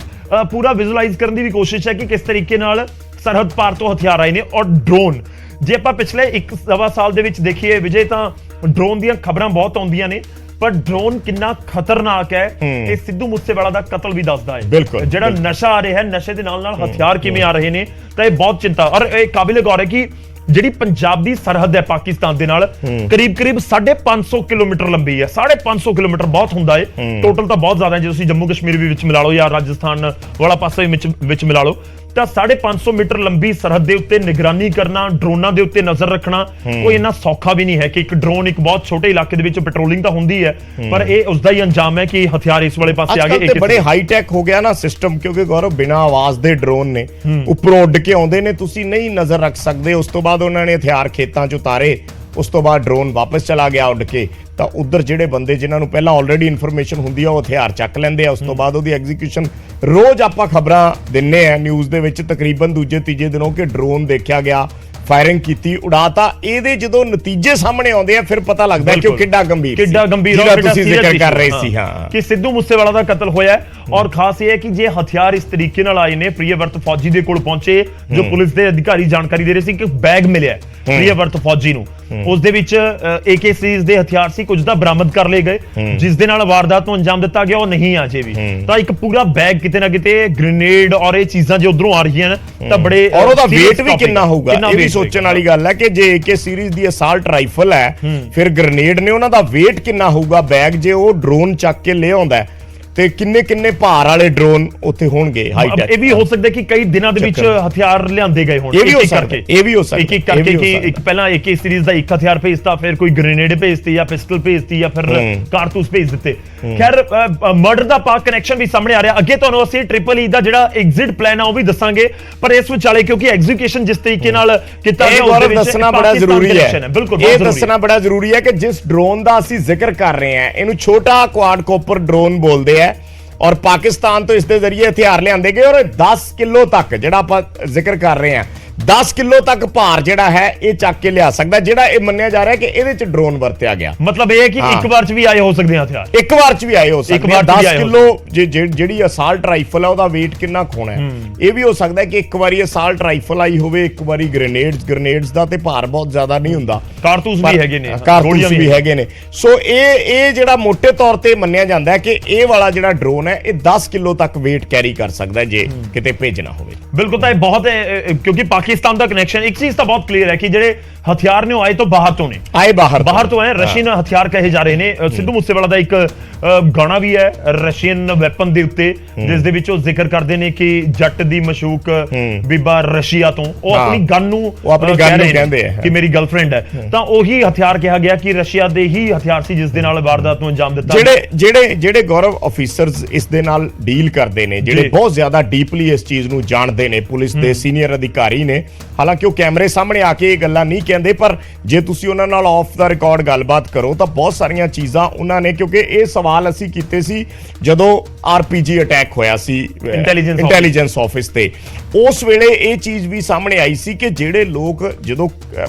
ਪੂਰਾ ਵਿਜ਼ੂਅਲਾਈਜ਼ ਕਰਨ ਦੀ ਵੀ ਕੋਸ਼ਿਸ਼ ਹੈ ਕਿ ਕਿਸ ਤਰੀਕੇ ਨਾਲ ਸਰਹੱਦ ਪਾਰ ਤੋਂ ਹਥਿਆਰ ਆਏ ਨੇ। ਔਰ ਡਰੋਨ, ਜੇ ਆਪਾਂ ਪਿਛਲੇ 1-1.25 ਸਾਲ ਦੇ ਵਿੱਚ ਦੇਖੀਏ ਵਿਜੇ, ਤਾਂ ਡਰੋਨ ਦੀਆਂ ਖਬਰਾਂ ਬਹੁਤ ਆਉਂਦੀਆਂ ਨੇ, ਪਰ ਡਰੋਨ ਕਿੰਨਾ ਖਤਰਨਾਕ ਹੈ ਇਹ ਸਿੱਧੂ ਮੂਸੇਵਾਲਾ ਦਾ ਕਤਲ ਵੀ ਦੱਸਦਾ ਹੈ। ਜਿਹੜਾ ਨਸ਼ਾ ਆ ਰਿਹਾ ਹੈ, ਨਸ਼ੇ ਦੇ ਨਾਲ ਨਾਲ ਹਥਿਆਰ ਕਿਵੇਂ ਆ ਰਹੇ ਨੇ, ਤਾਂ ਇਹ ਬਹੁਤ ਚਿੰਤਾ। ਔਰ ਇਹ ਕਾਬਿਲੇ ਗੌਰ ਹੈ ਕਿ ਜਿਹੜੀ ਪੰਜਾਬ ਦੀ ਸਰਹੱਦ ਹੈ ਪਾਕਿਸਤਾਨ ਦੇ ਨਾਲ ਕਰੀਬ 550 ਕਿਲੋਮੀਟਰ ਲੰਬੀ ਹੈ। 550 ਕਿਲੋਮੀਟਰ ਬਹੁਤ ਹੁੰਦਾ ਹੈ, ਟੋਟਲ ਤਾਂ ਬਹੁਤ ਜ਼ਿਆਦਾ ਹੈ। ਜੇ ਤੁਸੀਂ ਜੰਮੂ ਕਸ਼ਮੀਰ ਵੀ ਵਿੱਚ ਮਿਲਾ ਲਓ ਜਾਂ ਰਾਜਸਥਾਨ ਵਾਲਾ ਪਾਸਾ ਵੀ ਵਿੱਚ ਮਿਲਾ ਲਓ, ਤਾਂ 550 ਮੀਟਰ ਲੰਬੀ ਸਰਹੱਦ ਦੇ ਉੱਤੇ ਨਿਗਰਾਨੀ ਕਰਨਾ, ਡਰੋਨਾਂ ਦੇ ਉੱਤੇ ਨਜ਼ਰ ਰੱਖਣਾ ਕੋਈ ਇੰਨਾ ਸੌਖਾ ਵੀ ਨਹੀਂ ਹੈ ਕਿ ਇੱਕ ਡਰੋਨ ਇੱਕ ਬਹੁਤ ਛੋਟੇ ਇਲਾਕੇ ਦੇ ਵਿੱਚ ਪੈਟਰੋਲਿੰਗ ਤਾਂ ਹੁੰਦੀ ਹੈ, ਪਰ ਇਹ ਉਸਦਾ ਹੀ ਅੰਜਾਮ ਹੈ ਕਿ ਹਥਿਆਰ ਇਸ ਵਾਲੇ ਪਾਸੇ ਆ ਗਏ। ਇਹ ਬੜੇ ਹਾਈ ਟੈਕ ਹੋ ਗਿਆ ਨਾ ਸਿਸਟਮ, ਕਿਉਂਕਿ ਗੌਰਵ ਬਿਨਾਂ ਆਵਾਜ਼ ਦੇ ਡਰੋਨ ਨੇ, ਉੱਪਰੋਂ ਉੱਡ ਕੇ ਆਉਂਦੇ ਨੇ, ਤੁਸੀਂ ਨਹੀਂ ਨਜ਼ਰ ਰੱਖ ਸਕਦੇ। ਉਸ ਤੋਂ ਬਾਅਦ ਉਹਨਾਂ ਨੇ ਹਥਿਆਰ ਖੇਤਾਂ 'ਚ ਉਤਾਰੇ, ਉਸ ਤੋਂ ਬਾਅਦ ਡਰੋਨ ਵਾਪਸ ਚਲਾ ਗਿਆ ਉੱਡ ਕੇ, ਤਾਂ ਉਧਰ ਜਿਹੜੇ ਬੰਦੇ ਜਿਨ੍ਹਾਂ ਨੂੰ ਪਹਿਲਾਂ ਆਲਰੇਡੀ ਇਨਫੋਰਮੇਸ਼ਨ ਹੁੰਦੀ ਆ ਉਹ ਹਥਿਆਰ ਚੱਕ ਲੈਂਦੇ ਆ। ਉਸ ਤੋਂ ਬਾਅਦ ਉਹਦੀ ਐਗਜ਼ੀਕਿਊਸ਼ਨ ਰੋਜ਼ ਆਪਾਂ ਖਬਰਾਂ ਦਿੰਨੇ ਆ ਨਿਊਜ਼ ਦੇ ਵਿੱਚ, ਤਕਰੀਬਨ ਦੂਜੇ ਤੀਜੇ ਦਿਨੋਂ ਕਿ ਡਰੋਨ ਦੇਖਿਆ ਗਿਆ, ਫਾਇਰਿੰਗ ਕੀਤੀ, ਉਡਾਤਾ। ਇਹਦੇ ਜਦੋਂ ਨਤੀਜੇ ਸਾਹਮਣੇ ਆਉਂਦੇ ਆ ਫਿਰ ਪਤਾ ਲੱਗਦਾ ਕਿ ਉਹ ਕਿੱਡਾ ਗੰਭੀਰ ਜਿਹੜਾ ਤੁਸੀਂ ਜ਼ਿਕਰ ਕਰ ਰਹੇ ਸੀ। ਹਾਂ, ਕਿ ਸਿੱਧੂ ਮੂਸੇਵਾਲਾ ਦਾ ਕਤਲ ਹੋਇਆ। ਔਰ ਖਾਸ ਇਹ ਹੈ ਕਿ ਜੇ ਹਥਿਆਰ ਇਸ ਤਰੀਕੇ ਨਾਲ ਆਏ ਨੇ, ਪ੍ਰਿਯਵਰਤ ਫੌਜੀ ਦੇ ਕੋਲ ਪਹੁੰਚੇ, ਜੋ ਪੁਲਿਸ ਦੇ ਅਧਿਕਾਰੀ ਜਾਣਕਾਰੀ ਦੇ ਰਹੇ ਸੀ ਕਿ ਬੈਗ ਮਿਲਿਆ ਪ੍ਰਿਯਵਰਤ ਫੌਜੀ ਨੂੰ, ਉਸ ਦੇ ਵਿੱਚ AK ਸੀਰੀਜ਼ ਦੇ ਹਥਿਆਰ ਸੀ, ਕੁਝ ਤਾਂ ਬਰਾਮਦ ਕਰ ਲਏ ਗਏ, ਜਿਸ ਦੇ ਨਾਲ ਵਾਰਦਾਤ ਨੂੰ ਅੰਜਾਮ ਦਿੱਤਾ ਗਿਆ ਉਹ ਨਹੀਂ ਆ ਜੇ ਵੀ। ਤਾਂ ਇੱਕ ਪੂਰਾ ਬੈਗ ਕਿਤੇ ਨਾ ਕਿਤੇ ਗ੍ਰੇਨੇਡ ਔਰ ਇਹ ਚੀਜ਼ਾਂ ਜੇ ਉਧਰੋਂ ਆ ਰਹੀਆਂ ਨੇ ਤਾਂ ਬੜੇ, ਔਰ ਉਹਦਾ weight ਵੀ ਕਿੰਨਾ ਹੋਊਗਾ ਇਹ ਵੀ ਸੋਚਣ ਵਾਲੀ ਗੱਲ ਹੈ ਕਿ ਜੇ AK ਸੀਰੀਜ਼ ਦੀ ਅਸਾਲਟ ਰਾਈਫਲ ਹੈ, ਫਿਰ ਗ੍ਰੇਨੇਡ ਨੇ, ਉਹਨਾਂ ਦਾ weight ਕਿੰਨਾ ਹੋਊਗਾ ਬੈਗ, ਜੇ ਉਹ ਡਰੋਨ ਚੱਕ ਕੇ ਲੈ ਆਉਂਦਾ ਤੇ ਕਿੰਨੇ ਭਾਰ ਵਾਲੇ ਡਰੋਨ ਉੱਥੇ ਹੋਣਗੇ ਹਾਈ ਟੈਕ। ਇਹ ਵੀ ਹੋ ਸਕਦਾ ਕਿ ਕਈ ਦਿਨਾਂ ਦੇ ਵਿੱਚ ਹਥਿਆਰ ਲਿਆਂਦੇ ਗਏ ਹੋਣ, ਇਹ ਵੀ ਹੋ ਸਕਦਾ ਇੱਕ ਕਰਕੇ ਕਿ ਇੱਕ ਪਹਿਲਾਂ AK ਸੀਰੀਜ਼ ਦਾ ਇੱਕ ਹਥਿਆਰ ਭੇਜਤਾ, ਫਿਰ ਕੋਈ ਗ੍ਰੇਨੇਡ ਭੇਜਤੀ ਜਾਂ ਪਿਸਟਲ ਭੇਜਤੀ ਜਾਂ ਫਿਰ ਕਾਰਤੂਸ ਭੇਜ ਦਿੱਤੇ। ਖੈਰ, ਮਰਡਰ ਦਾ ਪਾਕ ਕਨੈਕਸ਼ਨ ਵੀ ਸਾਹਮਣੇ ਆ ਰਿਹਾ। ਅੱਗੇ ਤੁਹਾਨੂੰ ਅਸੀਂ ਟ੍ਰਿਪਲ E ਦਾ ਜਿਹੜਾ ਐਗਜ਼ਿਟ ਪਲਾਨ ਆ ਉਹ ਵੀ ਦੱਸਾਂਗੇ, ਪਰ ਇਸ ਵਿਚਾਲੇ ਕਿਉਂਕਿ ਐਗਜ਼ੀਕਿਊਸ਼ਨ ਜਿਸ ਤਰੀਕੇ ਨਾਲ ਕੀਤਾ ਗਿਆ ਉਹਦੇ ਵਿੱਚ ਦੱਸਣਾ ਬੜਾ ਜ਼ਰੂਰੀ ਹੈ। ਬਿਲਕੁਲ ਇਹ ਦੱਸਣਾ ਬੜਾ ਜ਼ਰੂਰੀ ਹੈ ਕਿ ਜਿਸ ਡਰੋਨ ਦਾ ਅਸੀਂ ਜ਼ਿਕਰ ਕਰ ਰਹੇ ਹਾਂ ਇਹਨੂੰ ਛੋਟਾ ਕੁਆਡਕੋਪਰ ਡਰੋਨ ਬੋਲਦੇ ਆ, ਔਰ ਪਾਕਿਸਤਾਨ ਤੋਂ ਇਸ ਦੇ ਜ਼ਰੀਏ ਹਥਿਆਰ ਲਿਆਂਦੇ ਗਏ, ਔਰ 10 ਕਿਲੋ ਤੱਕ ਜਿਹੜਾ ਆਪਾਂ ਜ਼ਿਕਰ ਕਰ ਰਹੇ ਹਾਂ 10 ਕਿਲੋ ਤੱਕ ਭਾਰ ਜਿਹੜਾ ਹੈ ਇਹ ਚੱਕ ਕੇ ਲਿਆ ਸਕਦਾ, ਜਿਹੜਾ ਇਹ ਮੰਨਿਆ ਜਾ ਰਿਹਾ ਕਿ ਇਹਦੇ ਚ ਡਰੋਨ ਵਰਤਿਆ ਗਿਆ। ਮਤਲਬ ਇਹ ਹੈ ਕਿ ਇੱਕ ਵਾਰ ਚ ਵੀ ਆਏ ਹੋ ਸਕਦੇ ਆ ਹਥਿਆਰ, ਇੱਕ ਵਾਰ ਚ ਵੀ ਆਏ ਹੋ ਸਕਦੇ ਆ। 10 ਕਿਲੋ ਜਿਹੜੀ ਅਸਾਲਟ ਰਾਈਫਲ ਹੈ ਉਹਦਾ weight ਕਿੰਨਾ ਹੋਣਾ ਹੈ, ਇਹ ਵੀ ਹੋ ਸਕਦਾ ਕਿ ਇੱਕ ਵਾਰੀ ਅਸਾਲਟ ਰਾਈਫਲ ਆਈ ਹੋਵੇ, ਇੱਕ ਵਾਰੀ ਗ੍ਰੇਨੇਡਸ ਦਾ ਤੇ ਭਾਰ ਬਹੁਤ ਜ਼ਿਆਦਾ ਨਹੀਂ ਹੁੰਦਾ, ਕਾਰਤੂਸ ਵੀ ਹੈਗੇ ਨੇ, ਕਾਰਤੂਸ ਵੀ ਹੈਗੇ ਨੇ। ਸੋ ਇਹ ਜਿਹੜਾ ਮੋٹے ਤੌਰ ਤੇ ਮੰਨਿਆ ਜਾਂਦਾ ਹੈ ਕਿ ਇਹ ਵਾਲਾ ਜਿਹੜਾ ਡਰੋਨ ਹੈ ਇਹ 10 ਕਿਲੋ ਤੱਕ weight ਕੈਰੀ ਕਰ ਸਕਦਾ ਜੇ ਕਿਤੇ ਭੇਜਣਾ ਹੋਵੇ। ਬਿਲਕੁਲ, ਤਾਂ ਇਹ ਬਹੁਤ ਹੈ ਕਿਉਂਕਿ ਪਾਕਿਸਤਾਨ ਦਾ ਕਨੈਕਸ਼ਨ, ਇੱਕ ਚੀਜ਼ ਤਾਂ ਬਹੁਤ ਕਲੀਅਰ ਹੈ ਕਿ ਜਿਹੜੇ ਹਥਿਆਰ ਨੇ ਉਹ ਆਏ ਤੋਂ ਬਾਹਰ ਤੋਂ ਨੇ, ਬਾਹਰ ਤੋਂ ਹੈ ਰਸ਼ੀਅਨ ਹਥਿਆਰ ਕਹੇ ਜਾ ਰਹੇ ਨੇ। ਸਿੱਧੂ ਮੂਸੇਵਾਲਾ ਦਾ ਇੱਕ ਗਾਣਾ ਵੀ ਹੈ ਰਸ਼ੀਅਨ ਵੈਪਨ ਦੇ ਉੱਤੇ, ਜਿਸ ਦੇ ਵਿੱਚ ਉਹ ਜ਼ਿਕਰ ਕਰਦੇ ਨੇ ਕਿ ਜੱਟ ਦੀ ਮਸ਼ੂਕ ਬੀਬਾ ਰਸ਼ੀਆ ਤੋਂ, ਉਹ ਆਪਣੀ ਗਨ ਨੂੰ ਕਹਿੰਦੇ ਆ ਕਿ ਮੇਰੀ ਗਰਲਫ੍ਰੈਂਡ ਹੈ। ਤਾਂ ਉਹੀ ਹਥਿਆਰ ਕਿਹਾ ਗਿਆ ਕਿ ਰਸ਼ੀਆ ਦੇ ਹੀ ਹਥਿਆਰ ਸੀ ਜਿਸ ਦੇ ਨਾਲ ਵਾਰਦਾਤ ਨੂੰ ਅੰਜਾਮ ਦਿੱਤਾ। ਜਿਹੜੇ ਗੌਰਵ ਆਫੀਸਰਸ ਇਸ ਦੇ ਨਾਲ ਡੀਲ ਕਰਦੇ ਨੇ, ਜਿਹੜੇ ਬਹੁਤ ਜ਼ਿਆਦਾ ਡੀਪਲੀ ਇਸ ਚੀਜ਼ ਨੂੰ ਜਾਣਦੇ ਨੇ, ਪੁਲਿਸ ਦੇ ਸੀਨੀਅਰ ਅਧਿਕਾਰੀ ਨੇ, ਹਾਲਾਂਕਿ ਉਹ ਕੈਮਰੇ ਸਾਹਮਣੇ ਆ ਕੇ ਇਹ ਗੱਲਾਂ ਨਹੀਂ ਕਹਿੰਦੇ, ਪਰ ਜੇ ਤੁਸੀਂ ਉਹਨਾਂ ਨਾਲ ਆਫ ਦਾ ਰਿਕਾਰਡ ਗੱਲਬਾਤ ਕਰੋ ਤਾਂ ਬਹੁਤ ਸਾਰੀਆਂ ਚੀਜ਼ਾਂ ਉਹਨਾਂ ਨੇ, ਕਿਉਂਕਿ ਇਹ ਸਵਾਲ ਅਸੀਂ ਕੀਤੇ ਸੀ ਜਦੋਂ RPG ਅਟੈਕ ਹੋਇਆ ਸੀ ਇੰਟੈਲੀਜੈਂਸ ਆਫਿਸ ਤੇ, ਉਸ ਵੇਲੇ ਇਹ ਚੀਜ਼ ਵੀ ਸਾਹਮਣੇ ਆਈ ਸੀ ਕਿ ਜਿਹੜੇ ਲੋਕ ਜਦੋਂ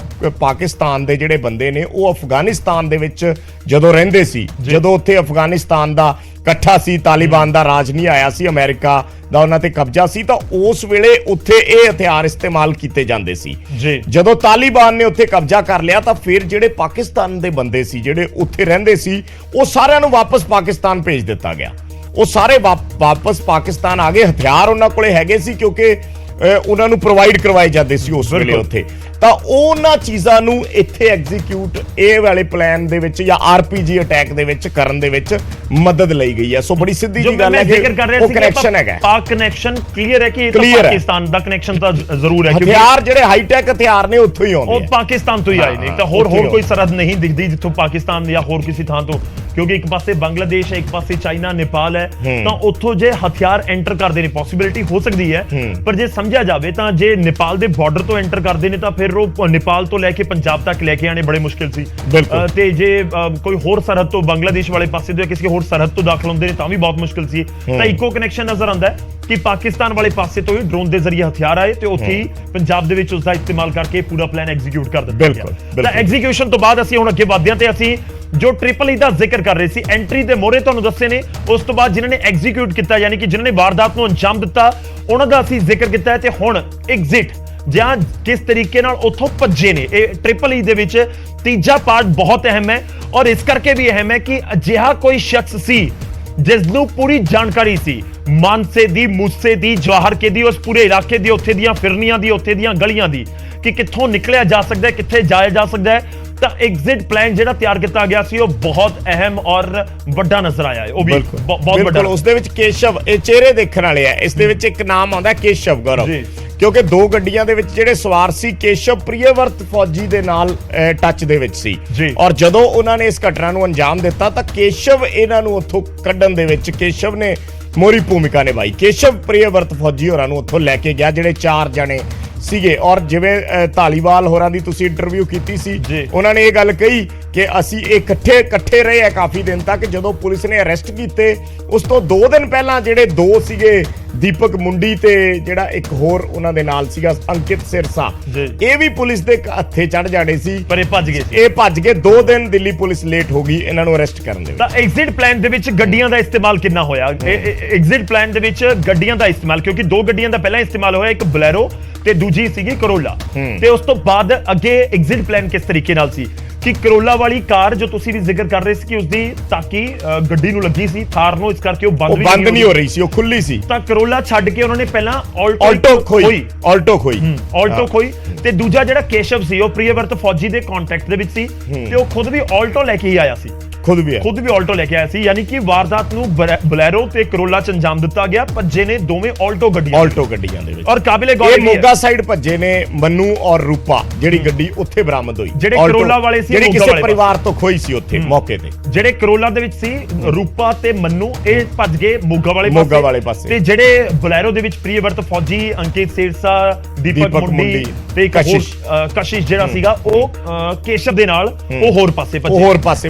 ਪਾਕਿਸਤਾਨ ਦੇ ਜਿਹੜੇ ਬੰਦੇ ਨੇ ਉਹ ਅਫਗਾਨਿਸਤਾਨ ਦੇ ਵਿੱਚ ਜਦੋਂ ਰਹਿੰਦੇ ਸੀ, ਜਦੋਂ ਉੱਥੇ ਅਫਗਾਨਿਸਤਾਨ ਦਾ ਇਕੱਠਾ ਸੀ, ਤਾਲਿਬਾਨ ਦਾ ਰਾਜ ਨਹੀਂ ਆਇਆ ਸੀ, ਅਮਰੀਕਾ ਦਾ ਉਹਨਾਂ ਤੇ ਕਬਜ਼ਾ ਸੀ, ਤਾਂ ਉਸ ਵੇਲੇ ਉੱਥੇ ਇਹ ਹਥਿਆਰ ਇਸਤੇਮਾਲ ਕੀਤੇ ਜਾਂਦੇ ਸੀ। ਜਦੋਂ ਤਾਲਿਬਾਨ ਨੇ ਉੱਥੇ ਕਬਜ਼ਾ ਕਰ ਲਿਆ ਤਾਂ ਫਿਰ ਜਿਹੜੇ ਪਾਕਿਸਤਾਨ ਦੇ ਬੰਦੇ ਸੀ, ਜਿਹੜੇ ਉੱਥੇ ਰਹਿੰਦੇ ਸੀ, ਉਹ ਸਾਰਿਆਂ ਨੂੰ ਵਾਪਸ ਪਾਕਿਸਤਾਨ ਭੇਜ ਦਿੱਤਾ ਗਿਆ। ਉਹ ਸਾਰੇ ਵਾਪਸ ਪਾਕਿਸਤਾਨ ਆ ਗਏ। ਹਥਿਆਰ ਉਹਨਾਂ ਕੋਲੇ ਹੈਗੇ ਸੀ ਕਿਉਂਕਿ ਉਹਨਾਂ ਨੂੰ ਪ੍ਰੋਵਾਈਡ ਕਰਵਾਏ ਜਾਂਦੇ ਸੀ ਉਸ ਵੇਲੇ ਉੱਥੇ। ਤਾਂ ਉਹਨਾਂ ਚੀਜ਼ਾਂ ਨੂੰ ਇੱਥੇ ਐਗਜ਼ੀਕਿਊਟ ਇਹ ਵਾਲੇ ਪਲਾਨ ਦੇ ਵਿੱਚ ਜਾਂ RPG ਅਟੈਕ ਦੇ ਵਿੱਚ ਕਰਨ ਦੇ ਵਿੱਚ ਮਦਦ ਲਈ ਗਈ ਹੈ। ਸੋ ਬੜੀ ਸਿੱਧੀ ਜੀ ਗੱਲ ਹੈ ਕਿ ਉਹ ਕਨੈਕਸ਼ਨ ਹੈਗਾ, ਪਾਕ ਕਨੈਕਸ਼ਨ ਕਲੀਅਰ ਹੈ ਕਿ ਪਾਕਿਸਤਾਨ ਦਾ ਕਨੈਕਸ਼ਨ ਤਾਂ ਜ਼ਰੂਰ ਹੈ, ਕਿਉਂਕਿ ਹਥਿਆਰ ਜਿਹੜੇ ਹਾਈਟੈਕ ਹਥਿਆਰ ਨੇ ਉੱਥੋਂ ਹੀ ਆਉਂਦੇ, ਉਹ ਪਾਕਿਸਤਾਨ ਤੋਂ ਹੀ ਆਏ ਨੇ। ਤਾਂ ਹੋਰ ਕੋਈ ਸਰਹੱਦ ਨਹੀਂ ਦਿਖਦੀ ਜਿੱਥੋਂ ਪਾਕਿਸਤਾਨ ਜਾਂ ਹੋਰ ਕਿਸੇ ਥਾਂ ਤੋਂ, ਕਿਉਂਕਿ ਇੱਕ ਪਾਸੇ ਬੰਗਲਾਦੇਸ਼ ਹੈ, ਇੱਕ ਪਾਸੇ ਚਾਈਨਾ, ਨੇਪਾਲ ਹੈ, ਤਾਂ ਉੱਥੋਂ ਜੇ ਹਥਿਆਰ ਐਂਟਰ ਕਰਦੇ ਨੇ ਪੋਸਿਬਿਲਿਟੀ ਹੋ ਸਕਦੀ ਹੈ। ਪਰ ਜੇ ਸਮਝਿਆ ਜਾਵੇ ਤਾਂ ਜੇ ਨੇਪਾਲ ਦੇ ਬਾਰਡਰ ਤੋਂ ਐਂਟਰ ਕਰਦੇ ਨੇ ਤਾਂ ਫਿਰ ਉਹ ਨੇਪਾਲ ਤੋਂ ਲੈ ਕੇ ਪੰਜਾਬ ਤੱਕ ਲੈ ਕੇ ਆਣੇ ਬੜੇ ਮੁਸ਼ਕਿਲ ਸੀ। ਤੇ ਜੇ ਕੋਈ ਹੋਰ ਸਰਹੱਦ ਤੋਂ ਬੰਗਲਾਦੇਸ਼ ਵਾਲੇ ਪਾਸੇ ਤੋਂ ਕਿਸੇ ਹੋਰ ਸਰਹੱਦ ਤੋਂ ਦਾਖਲ ਹੁੰਦੇ ਨੇ ਤਾਂ ਵੀ ਬਹੁਤ ਮੁਸ਼ਕਿਲ ਸੀ। ਤਾਂ ਇੱਕੋ ਕਨੈਕਸ਼ਨ ਨਜ਼ਰ ਆਉਂਦਾ ਹੈ ਕਿ ਪਾਕਿਸਤਾਨ ਵਾਲੇ ਪਾਸੇ ਤੋਂ ਹੀ ਡਰੋਨ ਦੇ ਜ਼ਰੀਏ ਹਥਿਆਰ ਆਏ ਤੇ ਉੱਥੇ ਹੀ ਪੰਜਾਬ ਦੇ ਵਿੱਚ ਉਸ ਦਾ ਇਸਤੇਮਾਲ ਕਰਕੇ ਪੂਰਾ ਪਲਾਨ ਐਗਜ਼ੀਕਿਊਟ ਕਰ ਦਿੱਤਾ ਗਿਆ। ਤਾਂ ਐਗਜ਼ੀਕਿਊਸ਼ਨ ਤੋਂ ਬਾਅਦ ਅਸੀਂ ਹੁਣ ਅੱਗੇ ਵਧਦੇ ਹਾਂ ਤੇ ਅਸੀਂ ਜੋ ਟ੍ਰਿਪਲ ਈ ਦਾ ਜ਼ਿਕਰ ਕਰ ਰਹੇ ਸੀ, ਐਂਟਰੀ ਦੇ ਮੋਹਰੇ ਤੁਹਾਨੂੰ ਦੱਸੇ ਨੇ, ਉਸ ਤੋਂ ਬਾਅਦ ਜਿਨ੍ਹਾਂ ਨੇ ਐਗਜ਼ੀਕਿਊਟ ਕੀਤਾ ਯਾਨੀ ਕਿ ਜਿਨ੍ਹਾਂ ਨੇ ਵਾਰਦਾਤ ਨੂੰ ਅੰਜਾਮ ਦਿੱਤਾ ਉਹਨਾਂ ਦਾ ਅਸੀਂ ਜ਼ਿਕਰ ਕੀਤਾ ਹੈ। ਤੇ ਹੁਣ ਐਗਜ਼ਿਟ ਜਾਂ ਕਿਸ ਤਰੀਕੇ ਨਾਲ ਉੱਥੋਂ ਭੱਜੇ ਨੇ, ਇਹ ਟ੍ਰਿਪਲ ਈ ਦੇ ਵਿੱਚ ਤੀਜਾ ਪਾਰਟ ਬਹੁਤ ਅਹਿਮ ਹੈ। ਔਰ ਇਸ ਕਰਕੇ ਵੀ ਅਹਿਮ ਹੈ ਕਿ ਅਜਿਹਾ ਕੋਈ ਸ਼ਖਸ ਸੀ ਜਿਸ ਨੂੰ ਪੂਰੀ ਜਾਣਕਾਰੀ ਸੀ ਮਾਨਸੇ ਦੀ, ਮੂਸੇ ਦੀ, ਜਵਾਹਰ ਕੇ ਦੀ, ਉਸ ਪੂਰੇ ਇਲਾਕੇ ਦੀ, ਉੱਥੇ ਦੀਆਂ ਫਿਰਨੀਆਂ ਦੀ, ਉੱਥੇ ਦੀਆਂ ਗਲੀਆਂ ਦੀ, ਕਿ ਕਿੱਥੋਂ ਨਿਕਲਿਆ ਜਾ ਸਕਦਾ ਹੈ, ਕਿੱਥੇ ਜਾਇਆ ਜਾ ਸਕਦਾ ਹੈ। ਤਾਂ ਐਗਜ਼ਿਟ ਪਲਾਨ ਜਿਹੜਾ ਤਿਆਰ ਕੀਤਾ ਗਿਆ ਸੀ ਉਹ ਬਹੁਤ ਅਹਿਮ ਔਰ ਵੱਡਾ ਨਜ਼ਰ ਆਇਆ ਹੈ। ਉਹ ਵੀ ਬਹੁਤ ਵੱਡਾ। ਉਸ ਦੇ ਵਿੱਚ ਕੇਸ਼ਵ, ਇਹ ਚਿਹਰੇ ਦੇਖਣ ਵਾਲੇ ਆ, ਇਸ ਦੇ ਵਿੱਚ ਇੱਕ ਨਾਮ ਆਉਂਦਾ ਕੇਸ਼ਵ ਗੌਰਵ, ਕਿਉਂਕਿ ਦੋ ਗੱਡੀਆਂ ਦੇ ਵਿੱਚ ਜਿਹੜੇ ਸਵਾਰ ਸੀ ਕੇਸ਼ਵ ਪ੍ਰਿਯਵਰਤ ਫੌਜੀ ਦੇ ਨਾਲ ਟੱਚ ਦੇ ਵਿੱਚ ਸੀ। ਔਰ ਜਦੋਂ ਉਹਨਾਂ ਨੇ ਇਸ ਘਟਨਾ ਨੂੰ ਅੰਜਾਮ ਦਿੱਤਾ ਤਾਂ ਕੇਸ਼ਵ ਇਹਨਾਂ ਨੂੰ ਉੱਥੋਂ ਕੱਢਣ ਦੇ ਵਿੱਚ ਕੇਸ਼ਵ ਨੇ ਮੋਹਰੀ ਭੂਮਿਕਾ ਨਿਭਾਈ। ਕੇਸ਼ਵ ਪ੍ਰਿਯਵਰਤ ਫੌਜੀ ਹੋਰਾਂ ਨੂੰ ਉੱਥੋਂ ਲੈ ਕੇ ਗਿਆ, ਜਿਹੜੇ 4 ਜਣੇ ਸੀਗੇ। ਔਰ ਜਿਵੇਂ ਧਾਲੀਵਾਲ ਹੋਰਾਂ ਦੀ ਤੁਸੀਂ ਇੰਟਰਵਿਊ ਕੀਤੀ ਸੀ, ਉਹਨਾਂ ਨੇ ਇਹ ਗੱਲ ਕਹੀ ਕਿ ਅਸੀਂ ਇਕੱਠੇ ਰਹੇ ਆ ਕਾਫੀ ਦਿਨ ਤੱਕ। ਜਦੋਂ ਪੁਲਿਸ ਨੇ ਅਰੈਸਟ ਕੀਤੇ ਉਸ ਤੋਂ 2 ਦਿਨ ਪਹਿਲਾਂ ਜਿਹੜੇ 2 ਸੀਗੇ, ਦੀਪਕ ਮੁੰਡੀ ਤੇ ਜਿਹੜਾ ਇੱਕ ਹੋਰ ਉਹਨਾਂ ਦੇ ਨਾਲ ਸੀਗਾ ਅੰਕਿਤ ਸਿਰਸਾ, ਇਹ ਵੀ ਪੁਲਿਸ ਦੇ ਹੱਥੇ ਚੜ ਜਾਣੇ ਸੀ, ਪਰ ਇਹ ਭੱਜ ਗਏ। ਇਹ ਭੱਜ ਗਏ। 2 ਦਿਨ ਦਿੱਲੀ ਪੁਲਿਸ ਲੇਟ ਹੋ ਗਈ ਇਹਨਾਂ ਨੂੰ ਅਰੈਸਟ ਕਰਨ ਦੇ ਵਿੱਚ। ਤਾਂ ਐਗਜ਼ਿਟ ਪਲਾਨ ਦੇ ਵਿੱਚ ਗੱਡੀਆਂ ਦਾ ਇਸਤੇਮਾਲ ਕਿੰਨਾ ਹੋਇਆ? ਐਗਜ਼ਿਟ ਪਲਾਨ ਦੇ ਵਿੱਚ ਗੱਡੀਆਂ ਦਾ ਇਸਤੇਮਾਲ, ਕਿਉਂਕਿ 2 ਗੱਡੀਆਂ ਦਾ ਪਹਿਲਾਂ ਇਸਤੇਮਾਲ ਹੋਇਆ, ਇੱਕ ਬਲੈਰੋ ਤੇ ਦੂਜੀ ਸੀਗੀ ਕਰੋਲਾ। ਤੇ ਉਸ ਤੋਂ ਬਾਅਦ ਅੱਗੇ ਐਗਜ਼ਿਟ ਪਲਾਨ ਕਿਸ ਤਰੀਕੇ ਨਾਲ ਸੀ ਕਿ ਕਰੋਲਾ ਵਾਲੀ ਕਾਰ ਜੋ ਤੁਸੀਂ ਵੀ ਜ਼ਿਕਰ ਕਰ ਰਹੇ ਸੀ ਕਿ ਉਸਦੀ ਤਾਕੀ ਗੱਡੀ ਨੂੰ ਲੱਗੀ ਸੀ, ਥਾਰ ਨੂੰ, ਇਸ ਕਰਕੇ ਉਹ ਬੰਦ ਨਹੀਂ ਹੋ ਰਹੀ ਸੀ, ਉਹ ਖੁੱਲੀ ਸੀ। ਤਾਂ ਕਰੋਲਾ ਛੱਡ ਕੇ ਉਹਨਾਂ ਨੇ ਪਹਿਲਾਂ ਆਲਟੋ ਖੋਈ ਤੇ ਦੂਜਾ ਜਿਹੜਾ ਕੇਸ਼ਵ ਸੀ ਉਹ ਪ੍ਰਿਯਵਰਤ ਫੌਜੀ ਦੇ ਕੰਟੈਕਟ ਦੇ ਵਿੱਚ ਸੀ ਤੇ ਉਹ ਖੁਦ ਵੀ ਆਲਟੋ ਲੈ ਕੇ ਹੀ ਆਇਆ ਸੀ। ਖੁਦ ਵੀ ਆਲਟੋ ਲੈ ਕੇ ਆਇਆ ਸੀ। ਯਾਨੀ ਕਿ ਵਾਰਦਾਤ ਨੂੰ ਬਲੈਰੋ ਤੇ ਕਰੋਲਾ ਚ ਅੰਜਾਮ ਦਿੱਤਾ ਗਿਆ। ਭੱਜੇ ਨੇ ਦੋਵੇਂ ਆਲਟੋ ਗੱਡੀਆਂ ਦੇ ਵਿੱਚ। ਔਰ ਕਾਬਿਲੇ ਗੌਰ ਇਹ ਮੋਗਾ ਸਾਈਡ ਭੱਜੇ ਨੇ ਮੰਨੂ ਔਰ ਰੂਪਾ, ਜਿਹੜੀ ਗੱਡੀ ਉੱਥੇ ਬਰਾਮਦ ਹੋਈ। ਜਿਹੜੇ ਕਰੋਲਾ ਵਾਲੇ ਸੀ, ਜਿਹੜੀ ਕਿਸੇ ਪਰਿਵਾਰ ਤੋਂ ਖੋਈ ਸੀ ਉੱਥੇ ਮੌਕੇ ਤੇ। ਜਿਹੜੇ ਕਰੋਲਾ ਦੇ ਵਿੱਚ ਸੀ ਰੂਪਾ ਤੇ ਮੰਨੂ, ਇਹ ਭੱਜ ਗਏ ਮੋਗਾ ਵਾਲੇ ਪਾਸੇ। ਤੇ ਜਿਹੜੇ ਬਲੈਰੋ ਦੇ ਵਿੱਚ ਪ੍ਰਿਯਵਰਤ ਫੌਜੀ, ਅੰਕਿਤ ਸਿਰਸਾ, ਦੀਪਕ ਮੁੰਡੀ ਤੇ ਕਸ਼ਿਸ਼ ਜਿਹੜਾ ਸੀਗਾ, ਉਹ ਕੇਸ਼ਵ ਦੇ ਨਾਲ ਉਹ ਹੋਰ ਪਾਸੇ